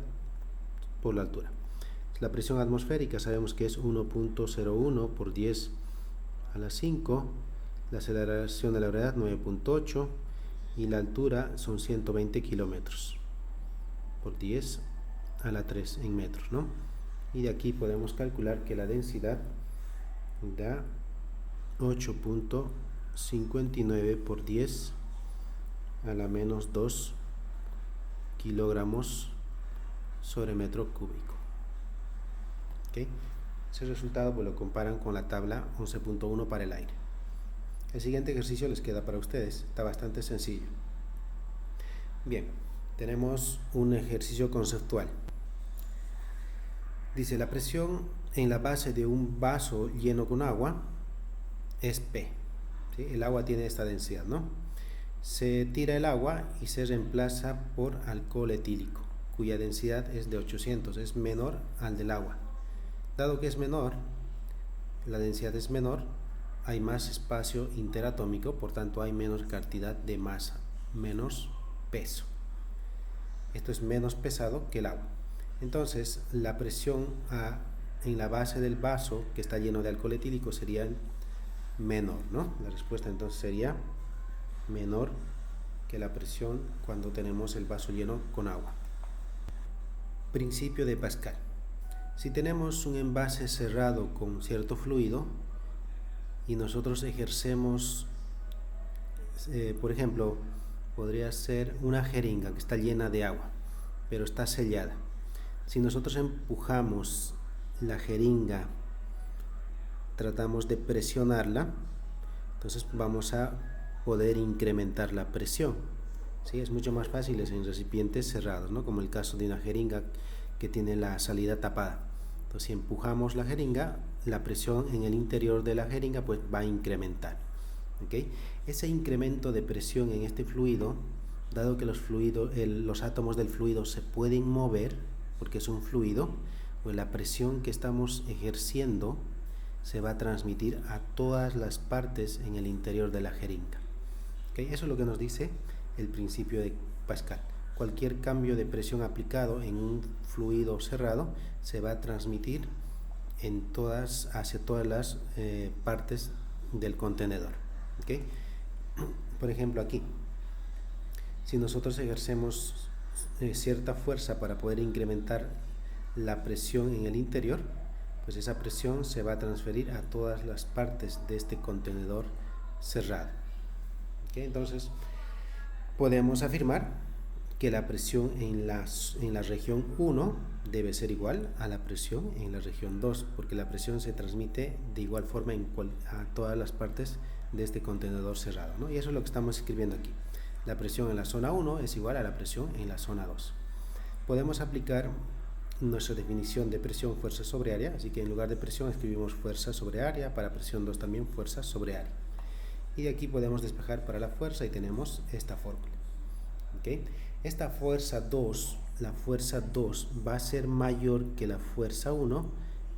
por la altura. La presión atmosférica sabemos que es 1.01 por 10 a la 5, la aceleración de la gravedad 9.8 y la altura son 120 kilómetros por 10 a la 3 en metros, ¿no? Y de aquí podemos calcular que la densidad da 8.59 por 10 a la menos 2 kilogramos sobre metro cúbico. ¿Okay? Ese resultado pues lo comparan con la tabla 11.1 para el aire. El siguiente ejercicio les queda para ustedes, está bastante sencillo. Bien, tenemos un ejercicio conceptual. Dice, la presión en la base de un vaso lleno con agua es P. ¿Sí? El agua tiene esta densidad, ¿no? Se tira el agua y se reemplaza por alcohol etílico, cuya densidad es de 800, es menor al del agua. Dado que es menor, la densidad es menor, hay más espacio interatómico, por tanto hay menos cantidad de masa, menos peso. Esto es menos pesado que el agua. Entonces, la presión en la base del vaso que está lleno de alcohol etílico sería menor, ¿no? La respuesta entonces sería menor que la presión cuando tenemos el vaso lleno con agua. Principio de Pascal. Si tenemos un envase cerrado con cierto fluido y nosotros ejercemos, por ejemplo, podría ser una jeringa que está llena de agua, pero está sellada. Si nosotros empujamos la jeringa, tratamos de presionarla, entonces vamos a poder incrementar la presión. ¿Sí? Es mucho más fácil en recipientes cerrados, ¿no? Como el caso de una jeringa que tiene la salida tapada. Entonces, si empujamos la jeringa, la presión en el interior de la jeringa pues va a incrementar. ¿Okay? Ese incremento de presión en este fluido, dado que los átomos del fluido se pueden mover, porque es un fluido, pues la presión que estamos ejerciendo se va a transmitir a todas las partes en el interior de la jeringa. ¿Okay? Eso es lo que nos dice el principio de Pascal. Cualquier cambio de presión aplicado en un fluido cerrado se va a transmitir hacia todas las partes del contenedor. ¿Okay? Por ejemplo, aquí, si nosotros ejercemos cierta fuerza para poder incrementar la presión en el interior, pues esa presión se va a transferir a todas las partes de este contenedor cerrado. ¿Okay? Entonces, podemos afirmar que la presión en la región 1 debe ser igual a la presión en la región 2, porque la presión se transmite de igual forma a todas las partes de este contenedor cerrado, ¿no? Y eso es lo que estamos escribiendo aquí. La presión en la zona 1 es igual a la presión en la zona 2. Podemos aplicar nuestra definición de presión, fuerza sobre área, así que en lugar de presión escribimos fuerza sobre área, para presión 2 también fuerza sobre área. Y de aquí podemos despejar para la fuerza y tenemos esta fórmula. ¿Okay? Esta fuerza 2, la fuerza 2 va a ser mayor que la fuerza 1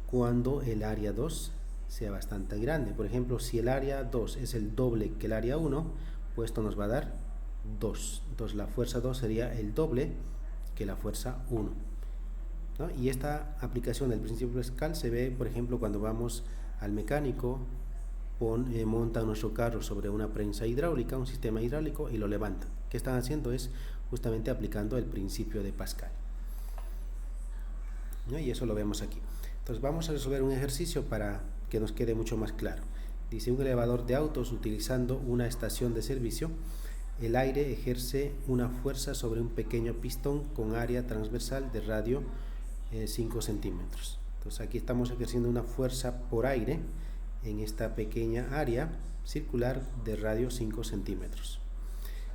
cuando el área 2 sea bastante grande. Por ejemplo, si el área 2 es el doble que el área 1, pues esto nos va a dar 2. Entonces la fuerza 2 sería el doble que la fuerza 1. ¿No? Y esta aplicación del principio de Pascal se ve, por ejemplo, cuando vamos al mecánico, monta nuestro carro sobre una prensa hidráulica, un sistema hidráulico, y lo levanta. ¿Qué están haciendo? Es justamente aplicando el principio de Pascal. ¿No? Y eso lo vemos aquí. Entonces vamos a resolver un ejercicio para que nos quede mucho más claro. Dice: un elevador de autos utilizando una estación de servicio, el aire ejerce una fuerza sobre un pequeño pistón con área transversal de radio 5 centímetros. Entonces aquí estamos ejerciendo una fuerza por aire en esta pequeña área circular de radio 5 centímetros.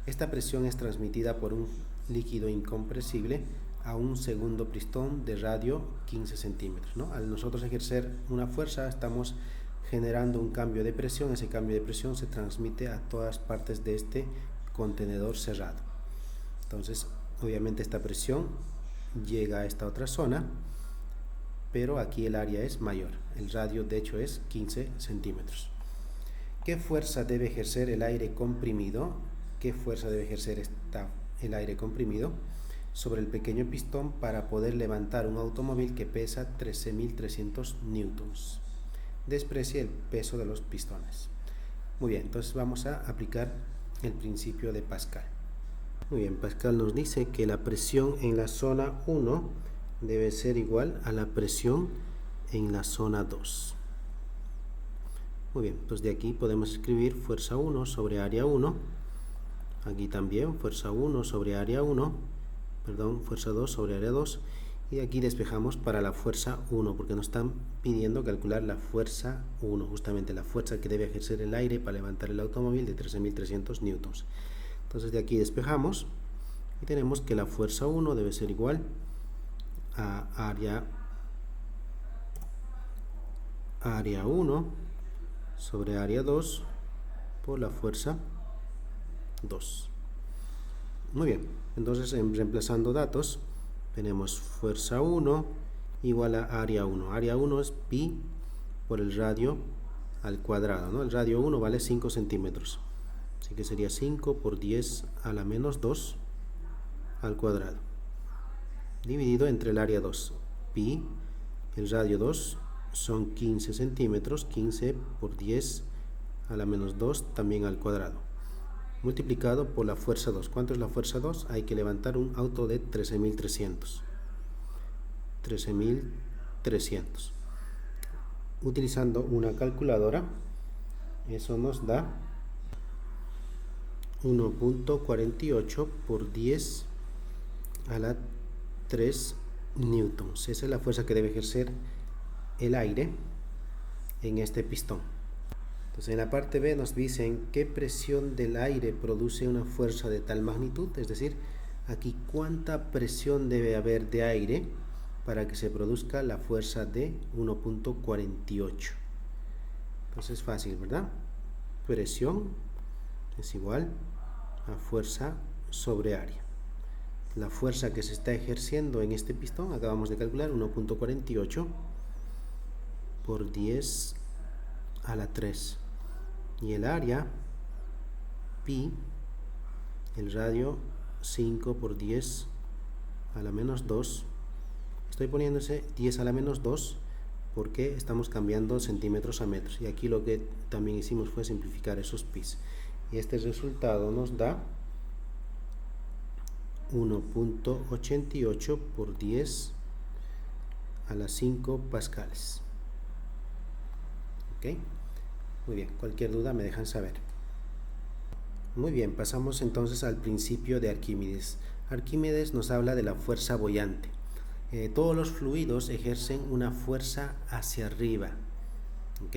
Esta presión es transmitida por un líquido incompresible a un segundo pistón de radio 15 centímetros, ¿no? Al nosotros ejercer una fuerza, estamos generando un cambio de presión. Ese cambio de presión se transmite a todas partes de este contenedor cerrado. Entonces, obviamente esta presión llega a esta otra zona, pero aquí el área es mayor. El radio, de hecho, es 15 centímetros. ¿Qué fuerza debe ejercer el aire comprimido? ¿Qué fuerza debe ejercer el aire comprimido sobre el pequeño pistón para poder levantar un automóvil que pesa 13.300 newtons? Desprecie el peso de los pistones. Muy bien, entonces vamos a aplicar el principio de Pascal. Muy bien, Pascal nos dice que la presión en la zona 1 debe ser igual a la presión en la zona 2. Muy bien, pues de aquí podemos escribir fuerza 1 sobre área 1. Aquí también fuerza 1 sobre área 1. Fuerza 2 sobre área 2. Y aquí despejamos para la fuerza 1, porque nos están pidiendo calcular la fuerza 1, justamente la fuerza que debe ejercer el aire para levantar el automóvil de 13.300 newtons. Entonces de aquí despejamos y tenemos que la fuerza 1 debe ser igual a área 1 sobre área 2 por la fuerza 2. Muy bien, entonces reemplazando datos, tenemos fuerza 1 igual a área 1. Área 1 es pi por el radio al cuadrado, ¿no? El radio 1 vale 5 centímetros. Así que sería 5 por 10 a la menos 2 al cuadrado. Dividido entre el área 2. Pi, el radio 2 son 15 centímetros. 15 por 10 a la menos 2 también al cuadrado. Multiplicado por la fuerza 2. ¿Cuánto es la fuerza 2? Hay que levantar un auto de 13.300. 13.300. Utilizando una calculadora, eso nos da 1.48 por 10 a la 3 newtons. Esa es la fuerza que debe ejercer el aire en este pistón. Entonces en la parte B nos dicen qué presión del aire produce una fuerza de tal magnitud, es decir, aquí cuánta presión debe haber de aire para que se produzca la fuerza de 1.48. Entonces es fácil, ¿verdad? Presión es igual a fuerza sobre área. La fuerza que se está ejerciendo en este pistón, acabamos de calcular, 1.48 por 10 a la 3. Y el área, pi, el radio 5 por 10 a la menos 2. Estoy poniéndose 10 a la menos 2 porque estamos cambiando centímetros a metros. Y aquí lo que también hicimos fue simplificar esos pis. Y este resultado nos da 1.88 por 10 a las 5 pascales. ¿Ok? Muy bien, cualquier duda me dejan saber. Muy bien, pasamos entonces al principio de Arquímedes. Arquímedes nos habla de la fuerza boyante. Todos los fluidos ejercen una fuerza hacia arriba. ¿Ok?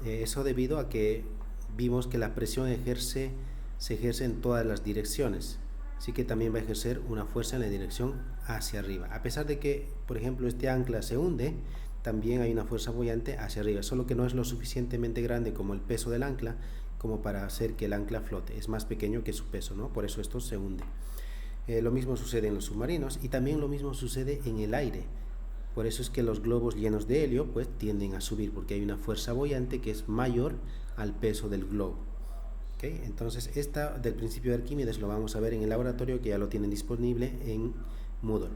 Eso debido a que vimos que la presión se ejerce en todas las direcciones. Así que también va a ejercer una fuerza en la dirección hacia arriba. A pesar de que, por ejemplo, este ancla se hunde, también hay una fuerza boyante hacia arriba, solo que no es lo suficientemente grande como el peso del ancla como para hacer que el ancla flote. Es más pequeño que su peso, ¿no? Por eso esto se hunde. Lo mismo sucede en los submarinos y también lo mismo sucede en el aire. Por eso es que los globos llenos de helio pues tienden a subir, porque hay una fuerza boyante que es mayor al peso del globo. ¿Okay? Entonces esta del principio de Arquímedes lo vamos a ver en el laboratorio, que ya lo tienen disponible en Moodle.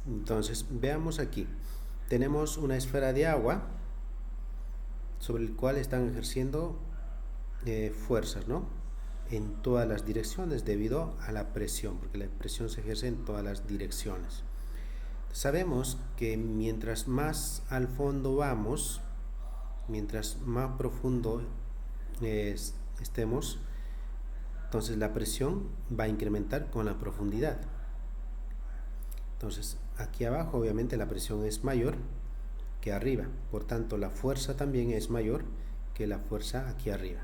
Entonces veamos aquí, tenemos una esfera de agua sobre el cual están ejerciendo fuerzas, ¿no? En todas las direcciones debido a la presión, porque la presión se ejerce en todas las direcciones. Sabemos que mientras más al fondo vamos, mientras más profundo estemos, entonces la presión va a incrementar con la profundidad. Entonces aquí abajo obviamente la presión es mayor que arriba, por tanto la fuerza también es mayor que la fuerza aquí arriba.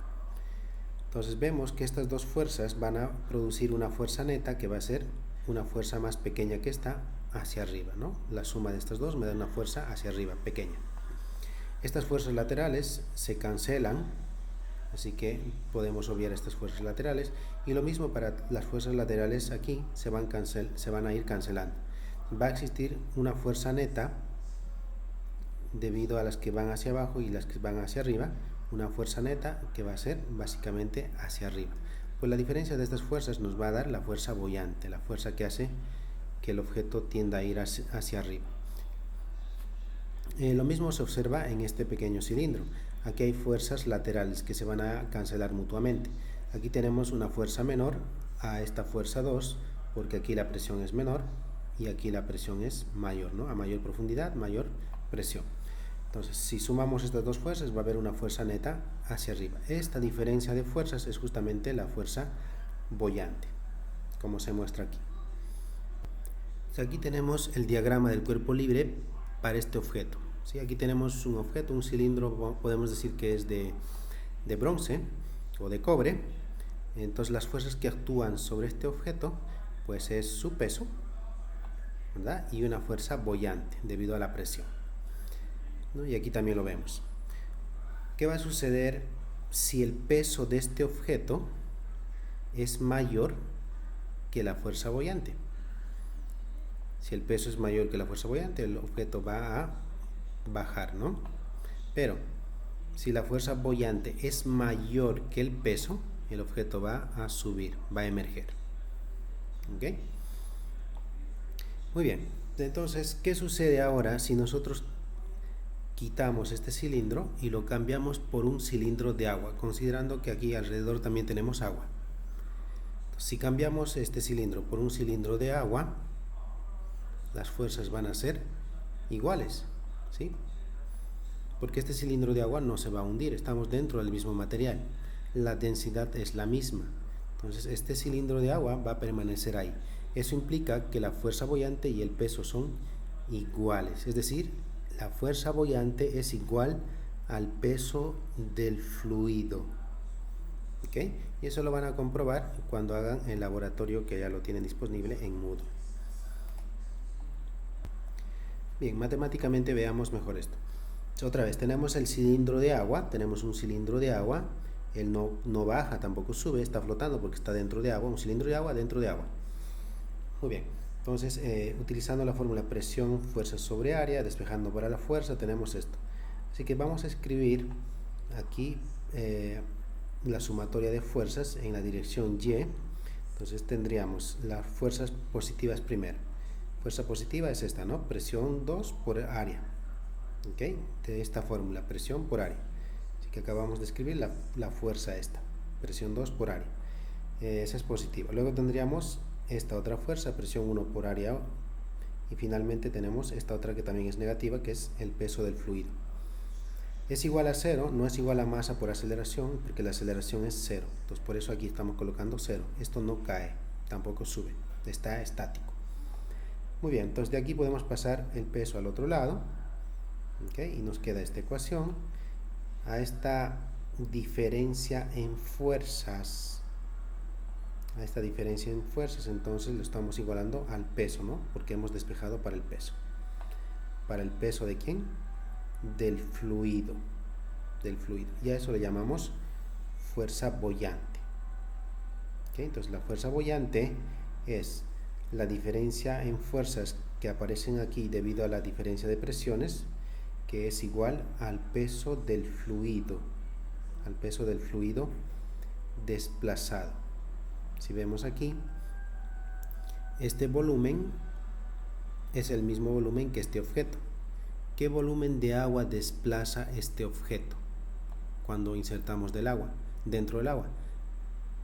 Entonces vemos que estas dos fuerzas van a producir una fuerza neta que va a ser una fuerza más pequeña que esta hacia arriba, ¿no? La suma de estas dos me da una fuerza hacia arriba pequeña. Estas fuerzas laterales se cancelan, así que podemos obviar estas fuerzas laterales, y lo mismo para las fuerzas laterales aquí se van a ir cancelando. Va a existir una fuerza neta debido a las que van hacia abajo y las que van hacia arriba, una fuerza neta que va a ser básicamente hacia arriba. Pues la diferencia de estas fuerzas nos va a dar la fuerza boyante, la fuerza que hace que el objeto tienda a ir hacia arriba. Lo mismo se observa en este pequeño cilindro. Aquí hay fuerzas laterales que se van a cancelar mutuamente. Aquí tenemos una fuerza menor a esta fuerza 2, porque aquí la presión es menor y aquí la presión es mayor, ¿no? A mayor profundidad, mayor presión. Entonces, si sumamos estas dos fuerzas, va a haber una fuerza neta hacia arriba. Esta diferencia de fuerzas es justamente la fuerza boyante, como se muestra aquí. Aquí tenemos el diagrama del cuerpo libre para este objeto. ¿Sí? Aquí tenemos un objeto, un cilindro, podemos decir que es de bronce o de cobre. Entonces las fuerzas que actúan sobre este objeto pues es su peso, ¿verdad? Y una fuerza boyante debido a la presión, ¿no? Y aquí también lo vemos. ¿Qué va a suceder si el peso de este objeto es mayor que la fuerza boyante? Si el peso es mayor que la fuerza boyante, el objeto va a bajar, ¿no? Pero si la fuerza boyante es mayor que el peso, el objeto va a subir, va a emerger. ¿Ok? Muy bien. Entonces, ¿qué sucede ahora si nosotros quitamos este cilindro y lo cambiamos por un cilindro de agua, considerando que aquí alrededor también tenemos agua? Entonces, si cambiamos este cilindro por un cilindro de agua, las fuerzas van a ser iguales, ¿sí? porque este cilindro de agua no se va a hundir, estamos dentro del mismo material, la densidad es la misma, entonces este cilindro de agua va a permanecer ahí. Eso implica que la fuerza boyante y el peso son iguales, es decir, la fuerza boyante es igual al peso del fluido. ¿Ok? Y eso lo van a comprobar cuando hagan el laboratorio, que ya lo tienen disponible en Moodle. Bien, matemáticamente veamos mejor esto. Otra vez, tenemos el cilindro de agua, tenemos un cilindro de agua, él no baja, tampoco sube, está flotando porque está dentro de agua, un cilindro de agua dentro de agua. Muy bien, entonces utilizando la fórmula presión, fuerza sobre área, despejando para la fuerza, tenemos esto. Así que vamos a escribir aquí la sumatoria de fuerzas en la dirección Y. Entonces tendríamos las fuerzas positivas primero. Fuerza positiva es esta, ¿no? Presión 2 por área. ¿Ok? De esta fórmula, presión por área. Así que acabamos de escribir la fuerza esta, presión 2 por área. Esa es positiva. Luego tendríamos esta otra fuerza, presión 1 por área. Y finalmente tenemos esta otra que también es negativa, que es el peso del fluido. Es igual a 0, no es igual a masa por aceleración, porque la aceleración es 0. Entonces por eso aquí estamos colocando 0. Esto no cae, tampoco sube, está estático. Muy bien, entonces de aquí podemos pasar el peso al otro lado. ¿Okay? Y nos queda esta ecuación. A esta diferencia en fuerzas, entonces lo estamos igualando al peso, ¿no? Porque hemos despejado para el peso. ¿Para el peso de quién? Del fluido. Y a eso le llamamos fuerza boyante. ¿Okay? Entonces la fuerza boyante es la diferencia en fuerzas que aparecen aquí debido a la diferencia de presiones, que es igual al peso del fluido, desplazado. Si vemos aquí, este volumen es el mismo volumen que este objeto. ¿Qué volumen de agua desplaza este objeto cuando insertamos dentro del agua?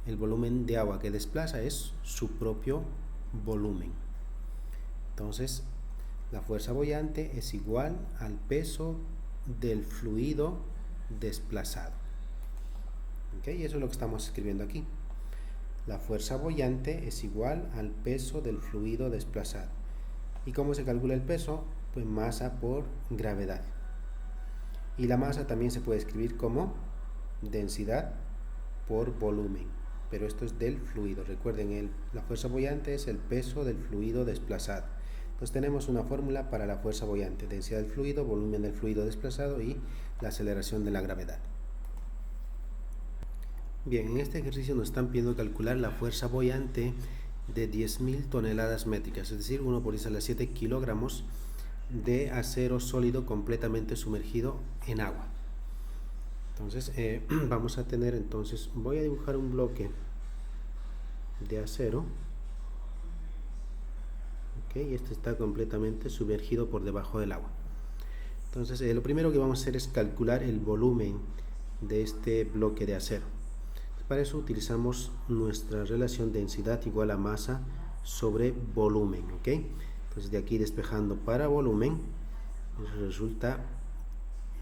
El volumen de agua que desplaza es su propio volumen. Entonces, la fuerza boyante es igual al peso del fluido desplazado. ¿Ok? Y eso es lo que estamos escribiendo aquí. La fuerza boyante es igual al peso del fluido desplazado. ¿Y cómo se calcula el peso? Pues masa por gravedad. Y la masa también se puede escribir como densidad por volumen. Pero esto es del fluido. Recuerden, la fuerza boyante es el peso del fluido desplazado. Entonces tenemos una fórmula para la fuerza boyante: densidad del fluido, volumen del fluido desplazado y la aceleración de la gravedad. Bien, en este ejercicio nos están pidiendo calcular la fuerza boyante de 10.000 toneladas métricas, es decir, 1 por 10 a la 7 kilogramos de acero sólido completamente sumergido en agua. Entonces vamos a tener, voy a dibujar un bloque de acero. Okay, este está completamente sumergido por debajo del agua. Entonces lo primero que vamos a hacer es calcular el volumen de este bloque de acero. Para eso utilizamos nuestra relación densidad igual a masa sobre volumen. ¿Okay? Entonces de aquí despejando para volumen, resulta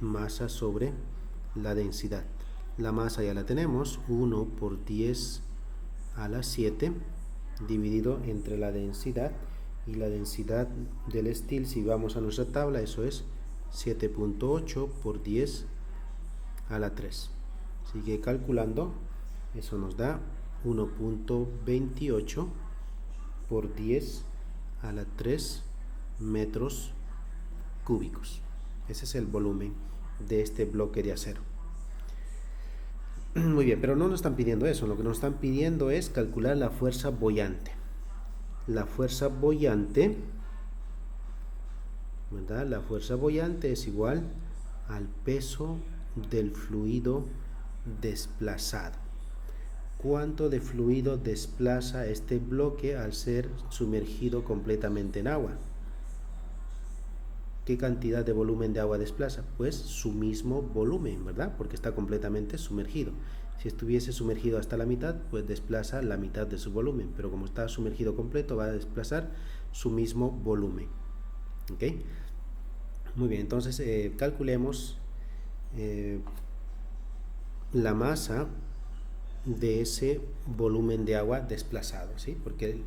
masa sobre la densidad. La masa ya la tenemos, 1 por 10 a la 7 dividido entre la densidad, y la densidad del steel, si vamos a nuestra tabla, eso es 7.8 por 10 a la 3. Sigue calculando, eso nos da 1.28 por 10 a la 3 metros cúbicos. Ese es el volumen de este bloque de acero. Muy bien, pero no nos están pidiendo eso. Lo que nos están pidiendo es calcular la fuerza boyante. La fuerza boyante, ¿verdad? La fuerza boyante es igual al peso del fluido desplazado. ¿Cuánto de fluido desplaza este bloque al ser sumergido completamente en agua? ¿Qué cantidad de volumen de agua desplaza? Pues su mismo volumen, ¿verdad? Porque está completamente sumergido. Si estuviese sumergido hasta la mitad, pues desplaza la mitad de su volumen, pero como está sumergido completo, va a desplazar su mismo volumen. ¿Ok? Muy bien, entonces calculemos la masa de ese volumen de agua desplazado, ¿sí? Porque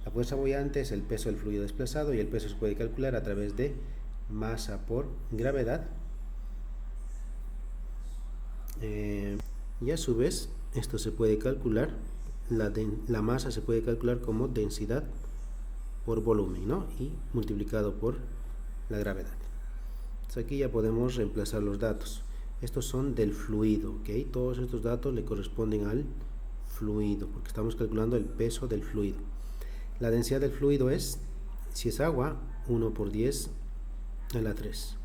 la fuerza boyante es el peso del fluido desplazado y el peso se puede calcular a través de masa por gravedad. Y a su vez, esto se puede calcular, la masa se puede calcular como densidad por volumen, ¿no? Y multiplicado por la gravedad. Entonces aquí ya podemos reemplazar los datos. Estos son del fluido, ¿ok? Todos estos datos le corresponden al fluido, porque estamos calculando el peso del fluido. La densidad del fluido es, si es agua, 1 por 10 a la 3.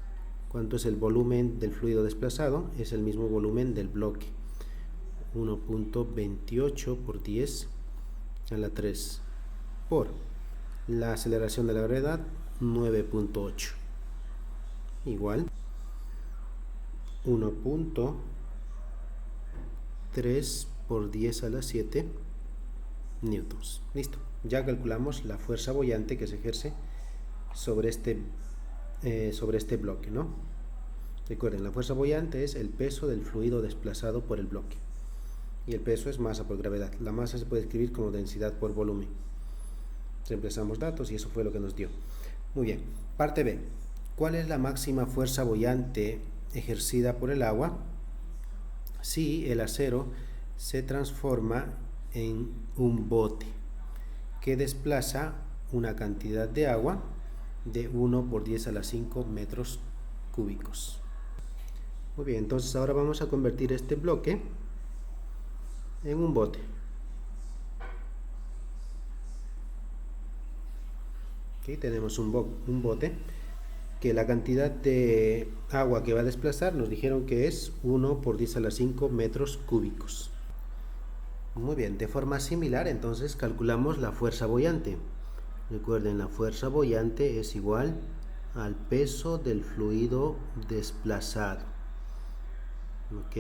¿Cuánto es el volumen del fluido desplazado? Es el mismo volumen del bloque. 1.28 por 10 a la 3 por la aceleración de la gravedad, 9.8. Igual 1.3 por 10 a la 7 newtons. Listo. Ya calculamos la fuerza boyante que se ejerce sobre este bloque, ¿no? Recuerden, la fuerza boyante es el peso del fluido desplazado por el bloque. Y el peso es masa por gravedad. La masa se puede escribir como densidad por volumen. Reemplazamos datos y eso fue lo que nos dio. Muy bien. Parte B. ¿Cuál es la máxima fuerza boyante ejercida por el agua si el acero se transforma en un bote que desplaza una cantidad de agua de 1 por 10 a la 5 metros cúbicos? Muy bien, entonces ahora vamos a convertir este bloque en un bote. Aquí tenemos un bote que la cantidad de agua que va a desplazar nos dijeron que es 1 por 10 a la 5 metros cúbicos. Muy bien, de forma similar entonces calculamos la fuerza boyante. Recuerden, la fuerza boyante es igual al peso del fluido desplazado. ¿Ok?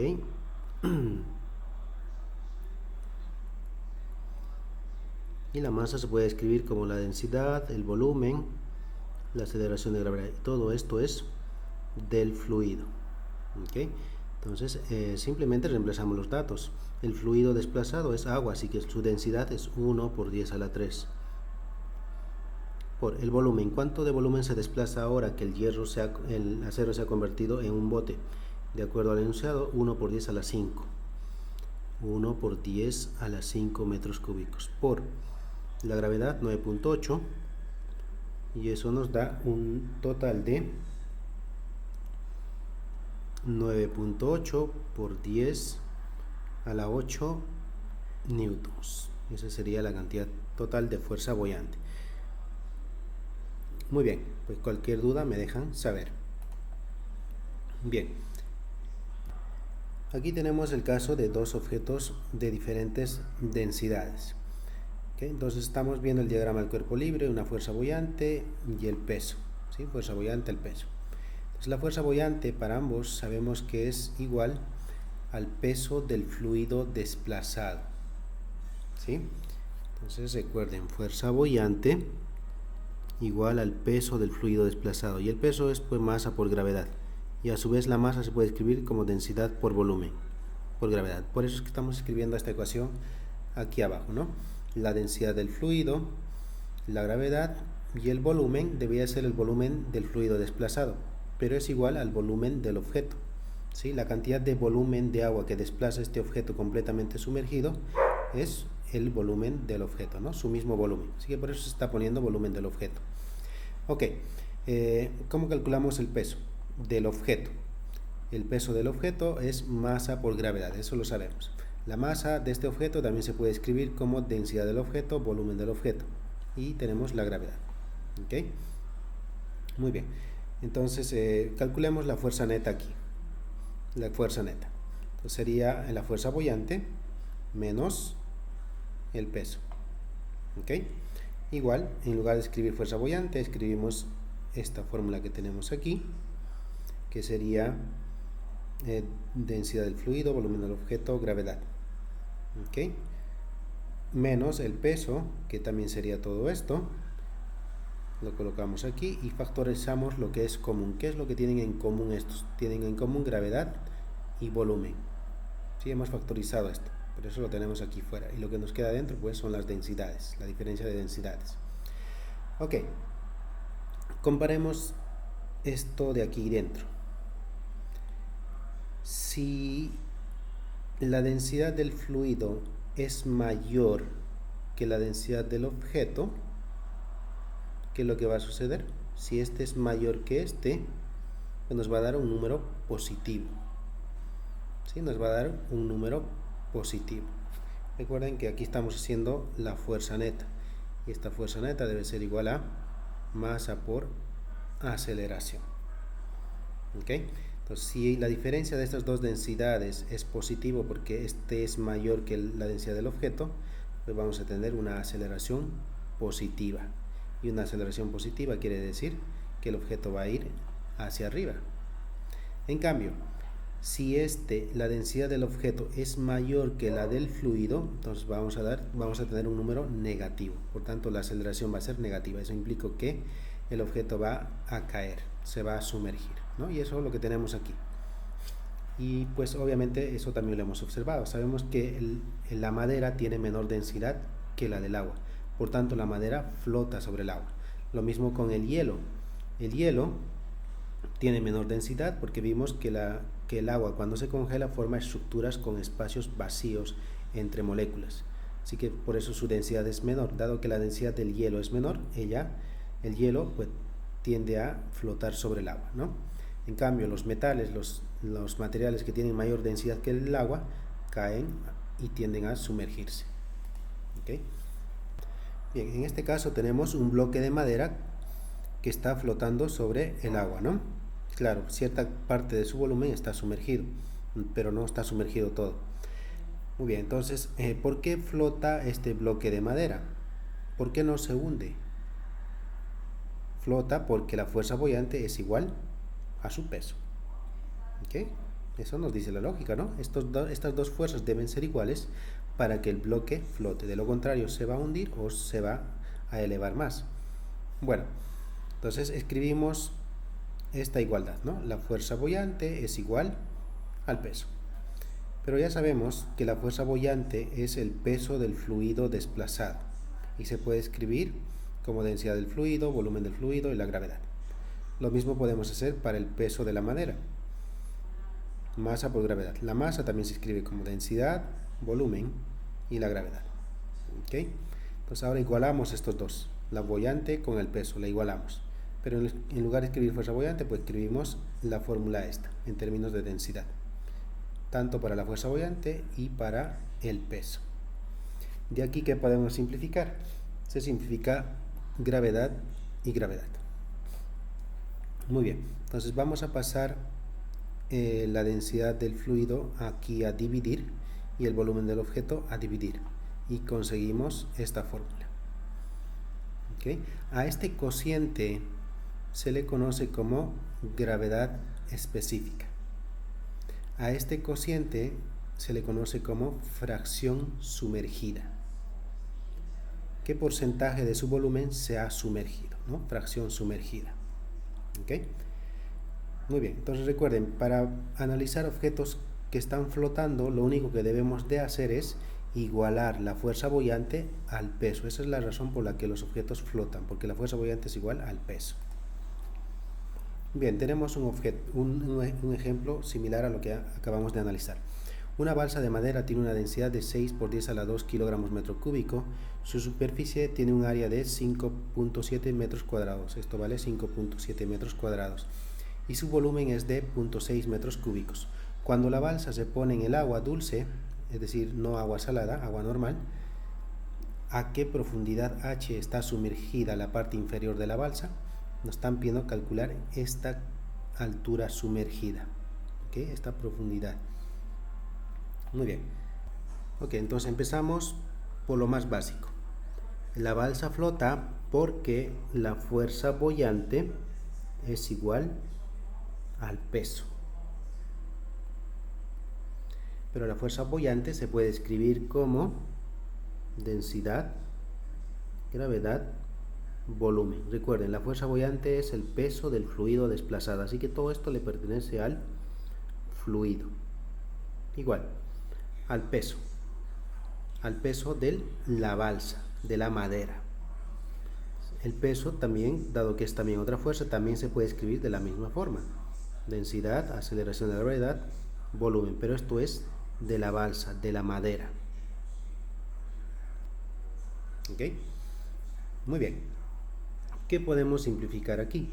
Y la masa se puede escribir como la densidad, el volumen, la aceleración de gravedad. Todo esto es del fluido. ¿Ok? Entonces, simplemente reemplazamos los datos. El fluido desplazado es agua, así que su densidad es 1 por 10 a la 3. Por el volumen. ¿Cuánto de volumen se desplaza ahora que el acero se ha convertido en un bote? De acuerdo al enunciado, 1 por 10 a la 5. 1 por 10 a la 5 metros cúbicos. Por la gravedad, 9.8. Y eso nos da un total de 9.8 por 10 a la 8 newtons. Esa sería la cantidad total de fuerza boyante. Muy bien, pues cualquier duda me dejan saber. Bien, aquí tenemos el caso de dos objetos de diferentes densidades. ¿Okay? Entonces estamos viendo el diagrama del cuerpo libre, una fuerza boyante y el peso. ¿Sí? Fuerza boyante, el peso. Entonces la fuerza boyante para ambos sabemos que es igual al peso del fluido desplazado. ¿Sí? Entonces recuerden, fuerza boyante igual al peso del fluido desplazado, y el peso es pues masa por gravedad, y a su vez la masa se puede escribir como densidad por volumen por gravedad. Por eso es que estamos escribiendo esta ecuación aquí abajo, ¿no? La densidad del fluido, la gravedad y el volumen debería ser el volumen del fluido desplazado, pero es igual al volumen del objeto. ¿Sí? La cantidad de volumen de agua que desplaza este objeto completamente sumergido es el volumen del objeto, ¿no? Su mismo volumen. Así que por eso se está poniendo volumen del objeto. Ok, ¿cómo calculamos el peso del objeto? El peso del objeto es masa por gravedad, eso lo sabemos. La masa de este objeto también se puede escribir como densidad del objeto, volumen del objeto. Y tenemos la gravedad. Ok, muy bien. Entonces, calculemos la fuerza neta aquí. La fuerza neta. Entonces sería la fuerza boyante menos el peso. ¿Ok? Igual, en lugar de escribir fuerza boyante, escribimos esta fórmula que tenemos aquí, que sería densidad del fluido, volumen del objeto, gravedad. ¿Ok? Menos el peso, que también sería todo esto, Lo colocamos aquí y factorizamos lo que es común. ¿Qué es lo que tienen en común estos? Tienen en común gravedad y volumen. Sí, hemos factorizado esto, pero eso lo tenemos aquí fuera. Y lo que nos queda dentro pues son las densidades, la diferencia de densidades. Ok, comparemos esto de aquí dentro. Si la densidad del fluido es mayor que la densidad del objeto, ¿qué es lo que va a suceder? Si este es mayor que este, pues nos va a dar un número positivo. ¿Sí? Nos va a dar un número positivo. Recuerden que aquí estamos haciendo la fuerza neta. Y esta fuerza neta debe ser igual a masa por aceleración. ¿Ok? Entonces, si la diferencia de estas dos densidades es positivo porque este es mayor que la densidad del objeto, pues vamos a tener una aceleración positiva. Y una aceleración positiva quiere decir que el objeto va a ir hacia arriba. En cambio, si la densidad del objeto es mayor que la del fluido, entonces vamos a tener un número negativo. Por tanto, la aceleración va a ser negativa. Eso implica que el objeto va a caer, se va a sumergir, ¿no? Y eso es lo que tenemos aquí. Y pues obviamente eso también lo hemos observado. Sabemos que la madera tiene menor densidad que la del agua. Por tanto, la madera flota sobre el agua. Lo mismo con el hielo. El hielo tiene menor densidad porque vimos que el agua cuando se congela forma estructuras con espacios vacíos entre moléculas. Así que por eso su densidad es menor. Dado que la densidad del hielo es menor, el hielo pues, tiende a flotar sobre el agua, ¿no? En cambio, los metales, los materiales que tienen mayor densidad que el agua, caen y tienden a sumergirse. ¿Okay? Bien, en este caso tenemos un bloque de madera que está flotando sobre el agua, ¿no? Claro, cierta parte de su volumen está sumergido, pero no está sumergido todo. Muy bien, entonces, ¿por qué flota este bloque de madera? ¿Por qué no se hunde? Flota porque la fuerza boyante es igual a su peso. ¿Ok? Eso nos dice la lógica, ¿no? Estas dos fuerzas deben ser iguales para que el bloque flote. De lo contrario, se va a hundir o se va a elevar más. Bueno, entonces escribimos esta igualdad, ¿no? La fuerza boyante es igual al peso. Pero ya sabemos que la fuerza boyante es el peso del fluido desplazado y se puede escribir como densidad del fluido, volumen del fluido y la gravedad. Lo mismo podemos hacer para el peso de la madera. Masa por gravedad. La masa también se escribe como densidad, volumen y la gravedad. ¿Ok? Entonces ahora igualamos estos dos, la boyante con el peso, la igualamos. Pero en lugar de escribir fuerza boyante, pues escribimos la fórmula esta, en términos de densidad. Tanto para la fuerza boyante y para el peso. De aquí que podemos simplificar. Se simplifica gravedad y gravedad. Muy bien, entonces vamos a pasar la densidad del fluido aquí a dividir y el volumen del objeto a dividir. Y conseguimos esta fórmula. ¿Okay? A este cociente se le conoce como gravedad específica. A este cociente se le conoce como fracción sumergida. ¿Qué porcentaje de su volumen se ha sumergido? ¿No? Fracción sumergida. ¿Ok? Muy bien, entonces recuerden, para analizar objetos que están flotando, lo único que debemos de hacer es igualar la fuerza boyante al peso. Esa es la razón por la que los objetos flotan, porque la fuerza boyante es igual al peso. Bien, tenemos un ejemplo similar a lo que acabamos de analizar. Una balsa de madera tiene una densidad de 6 por 10 a la 2 kilogramos metro cúbico. Su superficie tiene un área de 5.7 metros cuadrados. Esto vale 5.7 metros cuadrados. Y su volumen es de 0.6 metros cúbicos. Cuando la balsa se pone en el agua dulce, es decir, no agua salada, agua normal, ¿a qué profundidad h está sumergida la parte inferior de la balsa? Nos están pidiendo calcular esta altura sumergida, ¿okay? Esta profundidad. Muy bien. Ok, entonces empezamos por lo más básico. La balsa flota porque la fuerza boyante es igual al peso. Pero la fuerza boyante se puede escribir como densidad, gravedad volumen. Recuerden, la fuerza boyante es el peso del fluido desplazado, así que todo esto le pertenece al fluido. Igual, al peso de la balsa, de la madera. El peso también, dado que es también otra fuerza, también se puede escribir de la misma forma. Densidad, aceleración de la gravedad, volumen, pero esto es de la balsa, de la madera. ¿Ok? Muy bien. ¿Qué podemos simplificar aquí?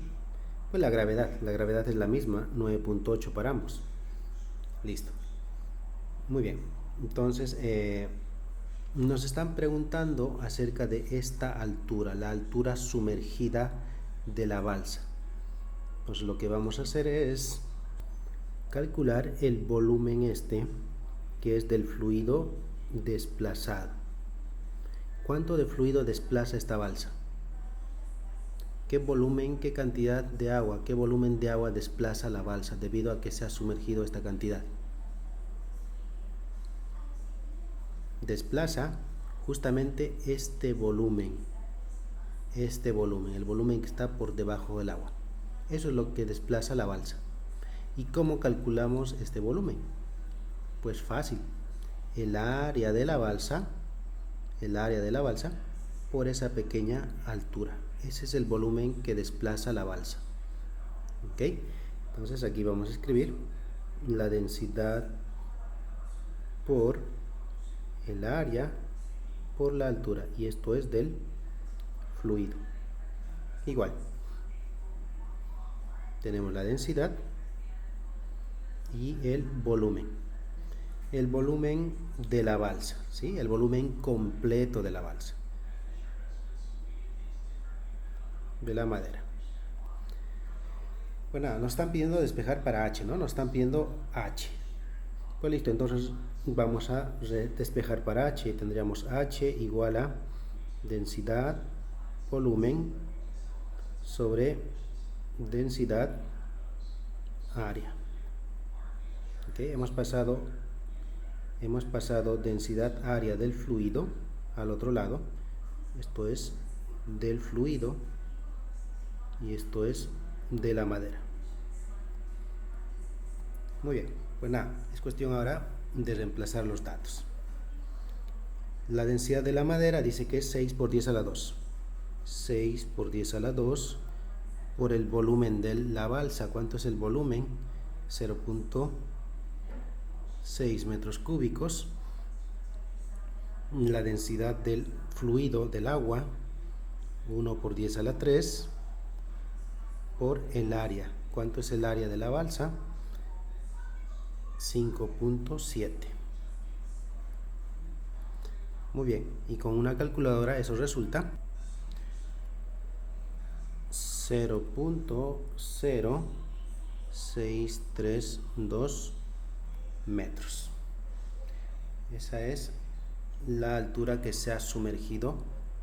Pues la gravedad es la misma, 9.8 para ambos. Listo. Muy bien. Entonces, nos están preguntando acerca de esta altura, la altura sumergida de la balsa. Pues lo que vamos a hacer es calcular el volumen que es del fluido desplazado. ¿Cuánto de fluido desplaza esta balsa? ¿Qué volumen, qué cantidad de agua, qué volumen de agua desplaza la balsa debido a que se ha sumergido esta cantidad? Desplaza justamente este volumen, el volumen que está por debajo del agua. Eso es lo que desplaza la balsa. ¿Y cómo calculamos este volumen? Pues fácil, el área de la balsa por esa pequeña altura. Ese es el volumen que desplaza la balsa. ¿Ok? Entonces aquí vamos a escribir la densidad por el área por la altura, y esto es del fluido. Igual, tenemos la densidad y el volumen de la balsa, ¿sí? El volumen completo de la balsa, de la madera. Bueno, nos están pidiendo despejar para H, ¿no? Nos están pidiendo H. Pues listo, entonces vamos a despejar para H. Tendríamos H igual a densidad, volumen, sobre densidad, área. ¿Okay? Hemos pasado densidad área del fluido al otro lado. Esto es del fluido y esto es de la madera. Muy bien, pues nada, es cuestión ahora de reemplazar los datos. La densidad de la madera dice que es 6 por 10 a la 2. 6 por 10 a la 2 por el volumen de la balsa. ¿Cuánto es el volumen? 0.6 metros cúbicos. La densidad del fluido del agua, 1 por 10 a la 3 por el área. ¿Cuánto es el área de la balsa? 5.7. Muy bien, y con una calculadora eso resulta 0.0632 metros. Esa es la altura que se ha sumergido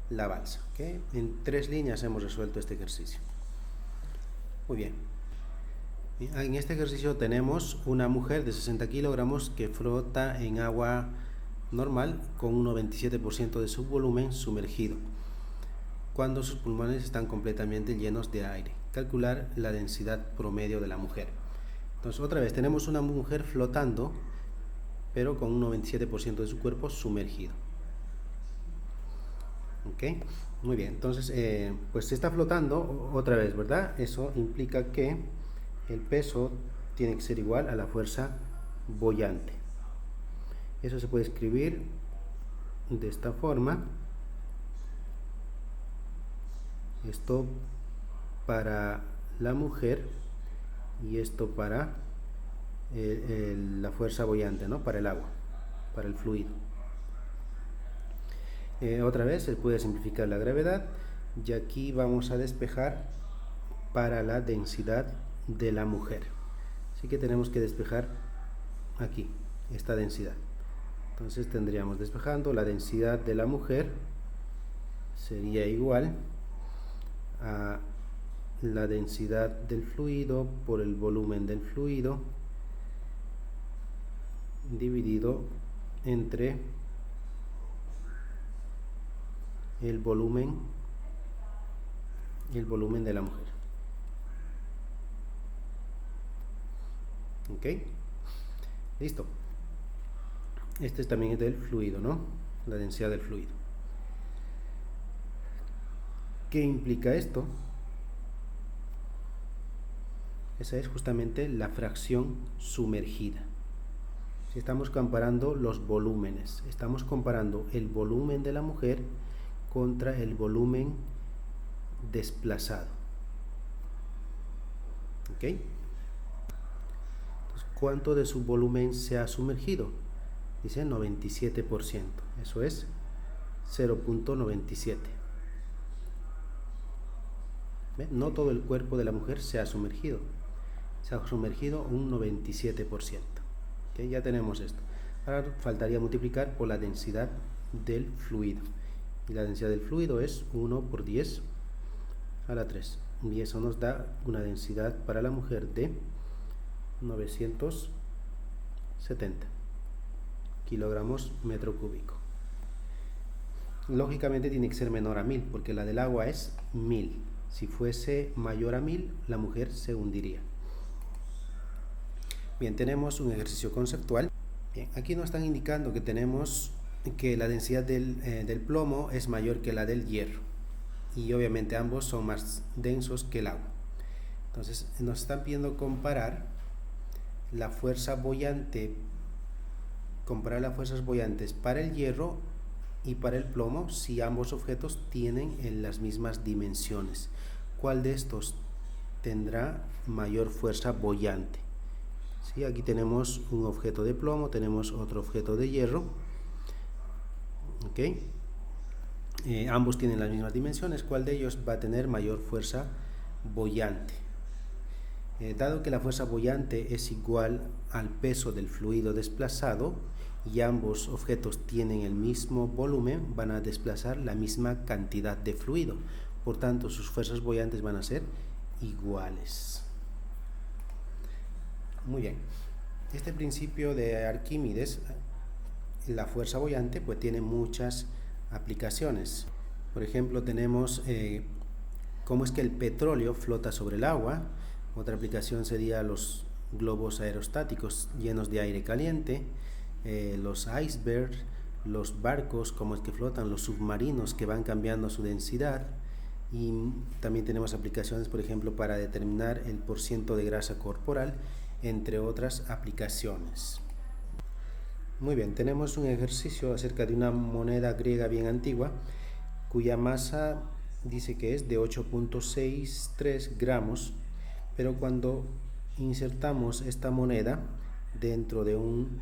la balsa. ¿Okay? En 3 líneas hemos resuelto este ejercicio. Muy bien. En este ejercicio tenemos una mujer de 60 kilogramos que flota en agua normal con un 97% de su volumen sumergido, cuando sus pulmones están completamente llenos de aire. Calcular la densidad promedio de la mujer. Entonces, otra vez, tenemos una mujer flotando, pero con un 97% de su cuerpo sumergido. ¿Ok? Muy bien, entonces, pues se está flotando otra vez, ¿verdad? Eso implica que el peso tiene que ser igual a la fuerza boyante. Eso se puede escribir de esta forma. Esto para la mujer y esto para la fuerza boyante, ¿no? Para el agua, para el fluido. Otra vez se puede simplificar la gravedad y aquí vamos a despejar para la densidad de la mujer. Así que tenemos que despejar aquí esta densidad. Entonces tendríamos despejando la densidad de la mujer sería igual a la densidad del fluido por el volumen del fluido dividido entre el volumen el volumen de la mujer. ¿Ok? Listo. Este también es del fluido, ¿no? La densidad del fluido. ¿Qué implica esto? Esa es justamente la fracción sumergida. Si estamos comparando los volúmenes, estamos comparando el volumen de la mujer contra el volumen desplazado. ¿Ok? Entonces, ¿cuánto de su volumen se ha sumergido? Dice 97%. Eso es 0.97. No todo el cuerpo de la mujer se ha sumergido. Se ha sumergido un 97%. ¿Okay? Ya tenemos esto. Ahora faltaría multiplicar por la densidad del fluido. Y la densidad del fluido es 1 por 10 a la 3. Y eso nos da una densidad para la mujer de 970 kilogramos metro cúbico. Lógicamente tiene que ser menor a 1000 porque la del agua es 1000. Si fuese mayor a 1000, la mujer se hundiría. Bien, tenemos un ejercicio conceptual. Bien, aquí nos están indicando que tenemos que la densidad del plomo es mayor que la del hierro. Y obviamente ambos son más densos que el agua. Entonces nos están pidiendo comparar la fuerza boyante, comparar las fuerzas boyantes para el hierro y para el plomo si ambos objetos tienen en las mismas dimensiones. ¿Cuál de estos tendrá mayor fuerza boyante? ¿Sí? Aquí tenemos un objeto de plomo, tenemos otro objeto de hierro. ¿Okay? Ambos tienen las mismas dimensiones. ¿Cuál de ellos va a tener mayor fuerza boyante? Dado que la fuerza boyante es igual al peso del fluido desplazado y ambos objetos tienen el mismo volumen, van a desplazar la misma cantidad de fluido. Por tanto, sus fuerzas boyantes van a ser iguales. Muy bien. Este principio de Arquímedes, la fuerza boyante, pues tiene muchas aplicaciones. Por ejemplo, tenemos cómo es que el petróleo flota sobre el agua. Otra aplicación sería los globos aerostáticos llenos de aire caliente, los icebergs, los barcos, cómo es que flotan, los submarinos que van cambiando su densidad. Y también tenemos aplicaciones, por ejemplo, para determinar el porcentaje de grasa corporal, entre otras aplicaciones. Muy bien, tenemos un ejercicio acerca de una moneda griega bien antigua, cuya masa dice que es de 8.63 gramos, pero cuando insertamos esta moneda dentro de un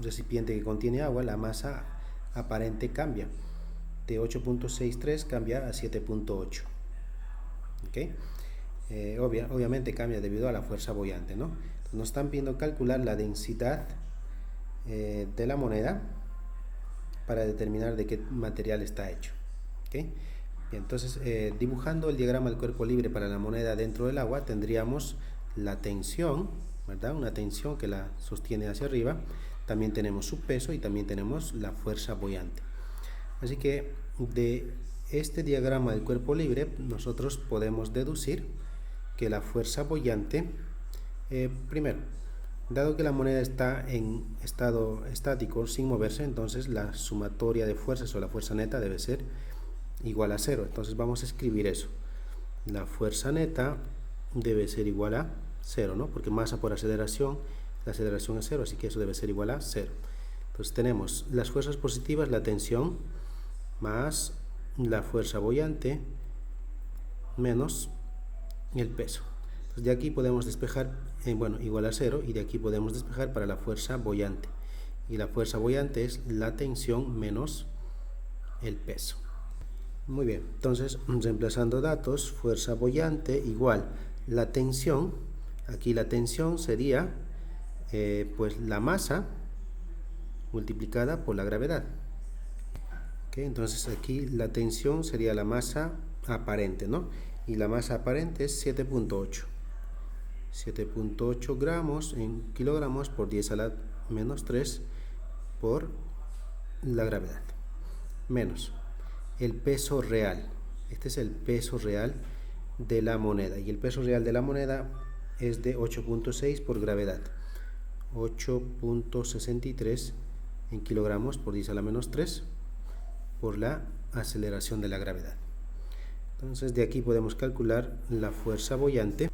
recipiente que contiene agua, la masa aparente cambia. De 8.63 cambia a 7.8. ¿Okay? Obviamente cambia debido a la fuerza boyante, ¿no? Entonces nos están pidiendo calcular la densidad de la moneda para determinar de qué material está hecho. ¿Okay? Bien, entonces dibujando el diagrama del cuerpo libre para la moneda dentro del agua, tendríamos la tensión, ¿verdad? Una tensión que la sostiene hacia arriba. También tenemos su peso y también tenemos la fuerza boyante. Así que de este diagrama del cuerpo libre nosotros podemos deducir que la fuerza boyante, primero, dado que la moneda está en estado estático sin moverse, entonces la sumatoria de fuerzas o la fuerza neta debe ser igual a 0. Entonces vamos a escribir eso. La fuerza neta debe ser igual a 0, ¿no? Porque masa por aceleración, la aceleración es 0, así que eso debe ser igual a 0. Entonces tenemos las fuerzas positivas, la tensión, más la fuerza boyante, menos el peso. Entonces de aquí podemos despejar, igual a 0, y de aquí podemos despejar para la fuerza boyante. Y la fuerza boyante es la tensión menos el peso. Muy bien, entonces reemplazando datos, fuerza boyante igual la tensión. Aquí la tensión sería pues la masa multiplicada por la gravedad. ¿Okay? Entonces aquí la tensión sería la masa aparente, ¿no? Y la masa aparente es 7.8. 7.8 gramos en kilogramos por 10 a la menos 3 por la gravedad. Menos el peso real. Este es el peso real de la moneda, y el peso real de la moneda es de 8.6 por gravedad, 8.63 en kilogramos por 10 a la menos 3 por la aceleración de la gravedad. Entonces de aquí podemos calcular la fuerza boyante.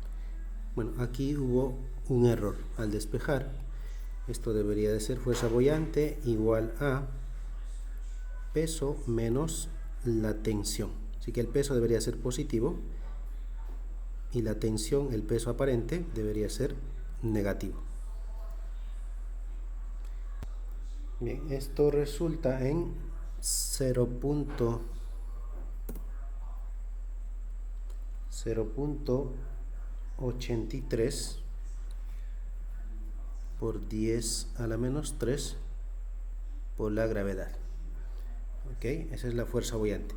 Bueno, aquí hubo un error al despejar. Esto debería de ser fuerza boyante igual a peso menos la tensión. Así que el peso debería ser positivo y la tensión, el peso aparente, debería ser negativo. Bien, esto resulta en 0.83 por 10 a la menos 3 por la gravedad. ¿Ok? Esa es la fuerza boyante.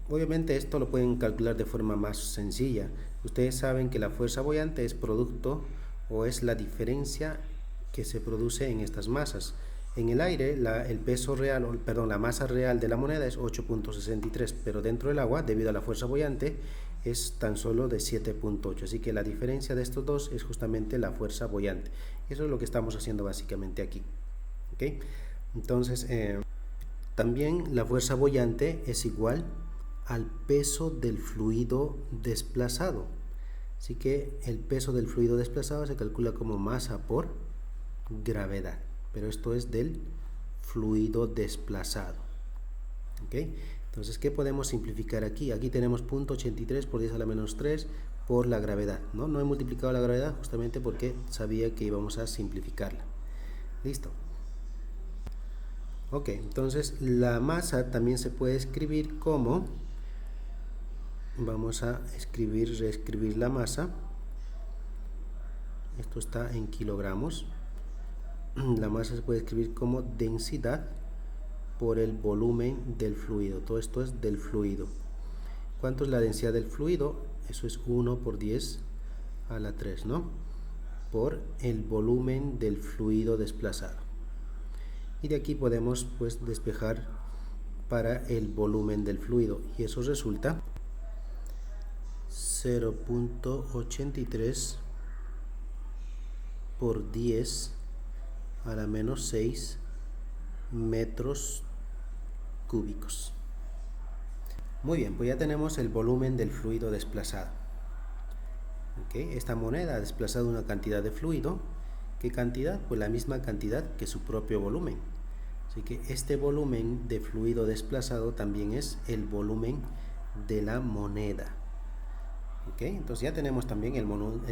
Obviamente esto lo pueden calcular de forma más sencilla. Ustedes saben que la fuerza boyante es producto o es la diferencia que se produce en estas masas. En el aire el peso real, perdón, la masa real de la moneda es 8.63, pero dentro del agua, debido a la fuerza boyante, es tan solo de 7.8. Así que la diferencia de estos dos es justamente la fuerza boyante. Eso es lo que estamos haciendo básicamente aquí. ¿Okay? Entonces, también la fuerza boyante es igual al peso del fluido desplazado. Así que el peso del fluido desplazado se calcula como masa por gravedad. Pero esto es del fluido desplazado. ¿Okay? Entonces, ¿qué podemos simplificar aquí? Aquí tenemos 0.83 por 10 a la menos 3 por la gravedad. No he multiplicado la gravedad justamente porque sabía que íbamos a simplificarla. Listo. Ok, entonces la masa también se puede escribir como, vamos a reescribir la masa. Esto está en kilogramos. La masa se puede escribir como densidad por el volumen del fluido. Todo esto es del fluido. ¿Cuánto es la densidad del fluido? Eso es 1 por 10 a la 3, ¿no? Por el volumen del fluido desplazado. Y de aquí podemos pues despejar para el volumen del fluido, y eso resulta 0.83 por 10 a la menos 6 metros cúbicos. Muy bien, pues ya tenemos el volumen del fluido desplazado. ¿Okay? Esta moneda ha desplazado una cantidad de fluido. ¿Qué cantidad? Pues la misma cantidad que su propio volumen. Así que este volumen de fluido desplazado también es el volumen de la moneda. ¿Okay? Entonces ya tenemos también el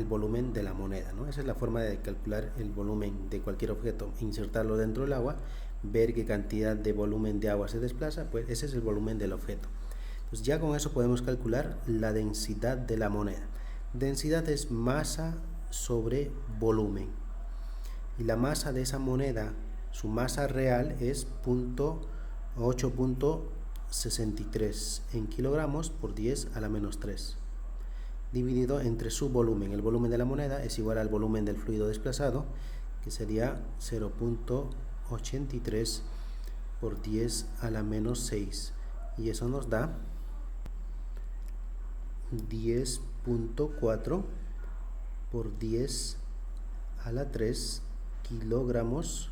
volumen de la moneda, ¿no? Esa es la forma de calcular el volumen de cualquier objeto: insertarlo dentro del agua, ver qué cantidad de volumen de agua se desplaza, pues ese es el volumen del objeto. Entonces ya con eso podemos calcular la densidad de la moneda. Densidad es masa sobre volumen. Y la masa de esa moneda, su masa real es 8.63 en kilogramos por 10 a la menos 3, dividido entre su volumen. El volumen de la moneda es igual al volumen del fluido desplazado, que sería 0.83 por 10 a la menos 6, y eso nos da 10.4 por 10 a la 3 kilogramos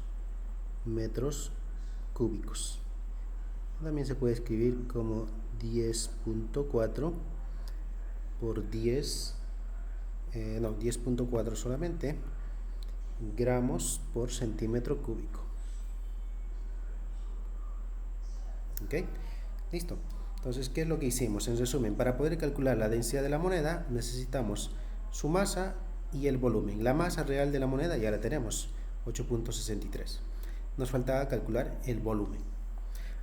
metros cúbicos. También se puede escribir como 10.4 por 10.4 solamente gramos por centímetro cúbico. Ok, listo. Entonces, ¿qué es lo que hicimos? En resumen, para poder calcular la densidad de la moneda necesitamos su masa y el volumen. La masa real de la moneda ya la tenemos, 8.63. Nos faltaba calcular el volumen.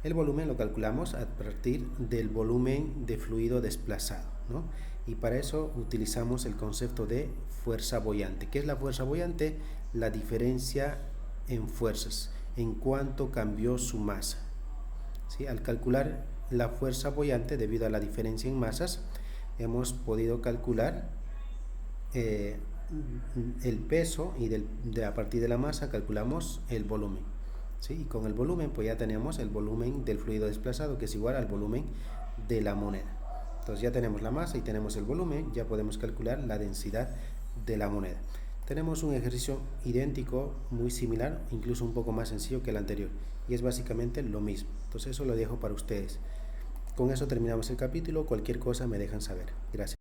El volumen lo calculamos a partir del volumen de fluido desplazado, ¿no? Y para eso utilizamos el concepto de fuerza boyante. ¿Qué es la fuerza boyante? La diferencia en fuerzas, en cuánto cambió su masa. ¿Sí? Al calcular la fuerza boyante debido a la diferencia en masas, hemos podido calcular el peso, y a partir de la masa calculamos el volumen. ¿Sí? Y con el volumen pues ya tenemos el volumen del fluido desplazado, que es igual al volumen de la moneda. Entonces ya tenemos la masa y tenemos el volumen, ya podemos calcular la densidad de la moneda. Tenemos un ejercicio idéntico, muy similar, incluso un poco más sencillo que el anterior, y es básicamente lo mismo. Entonces eso lo dejo para ustedes. Con eso terminamos el capítulo. Cualquier cosa me dejan saber. Gracias.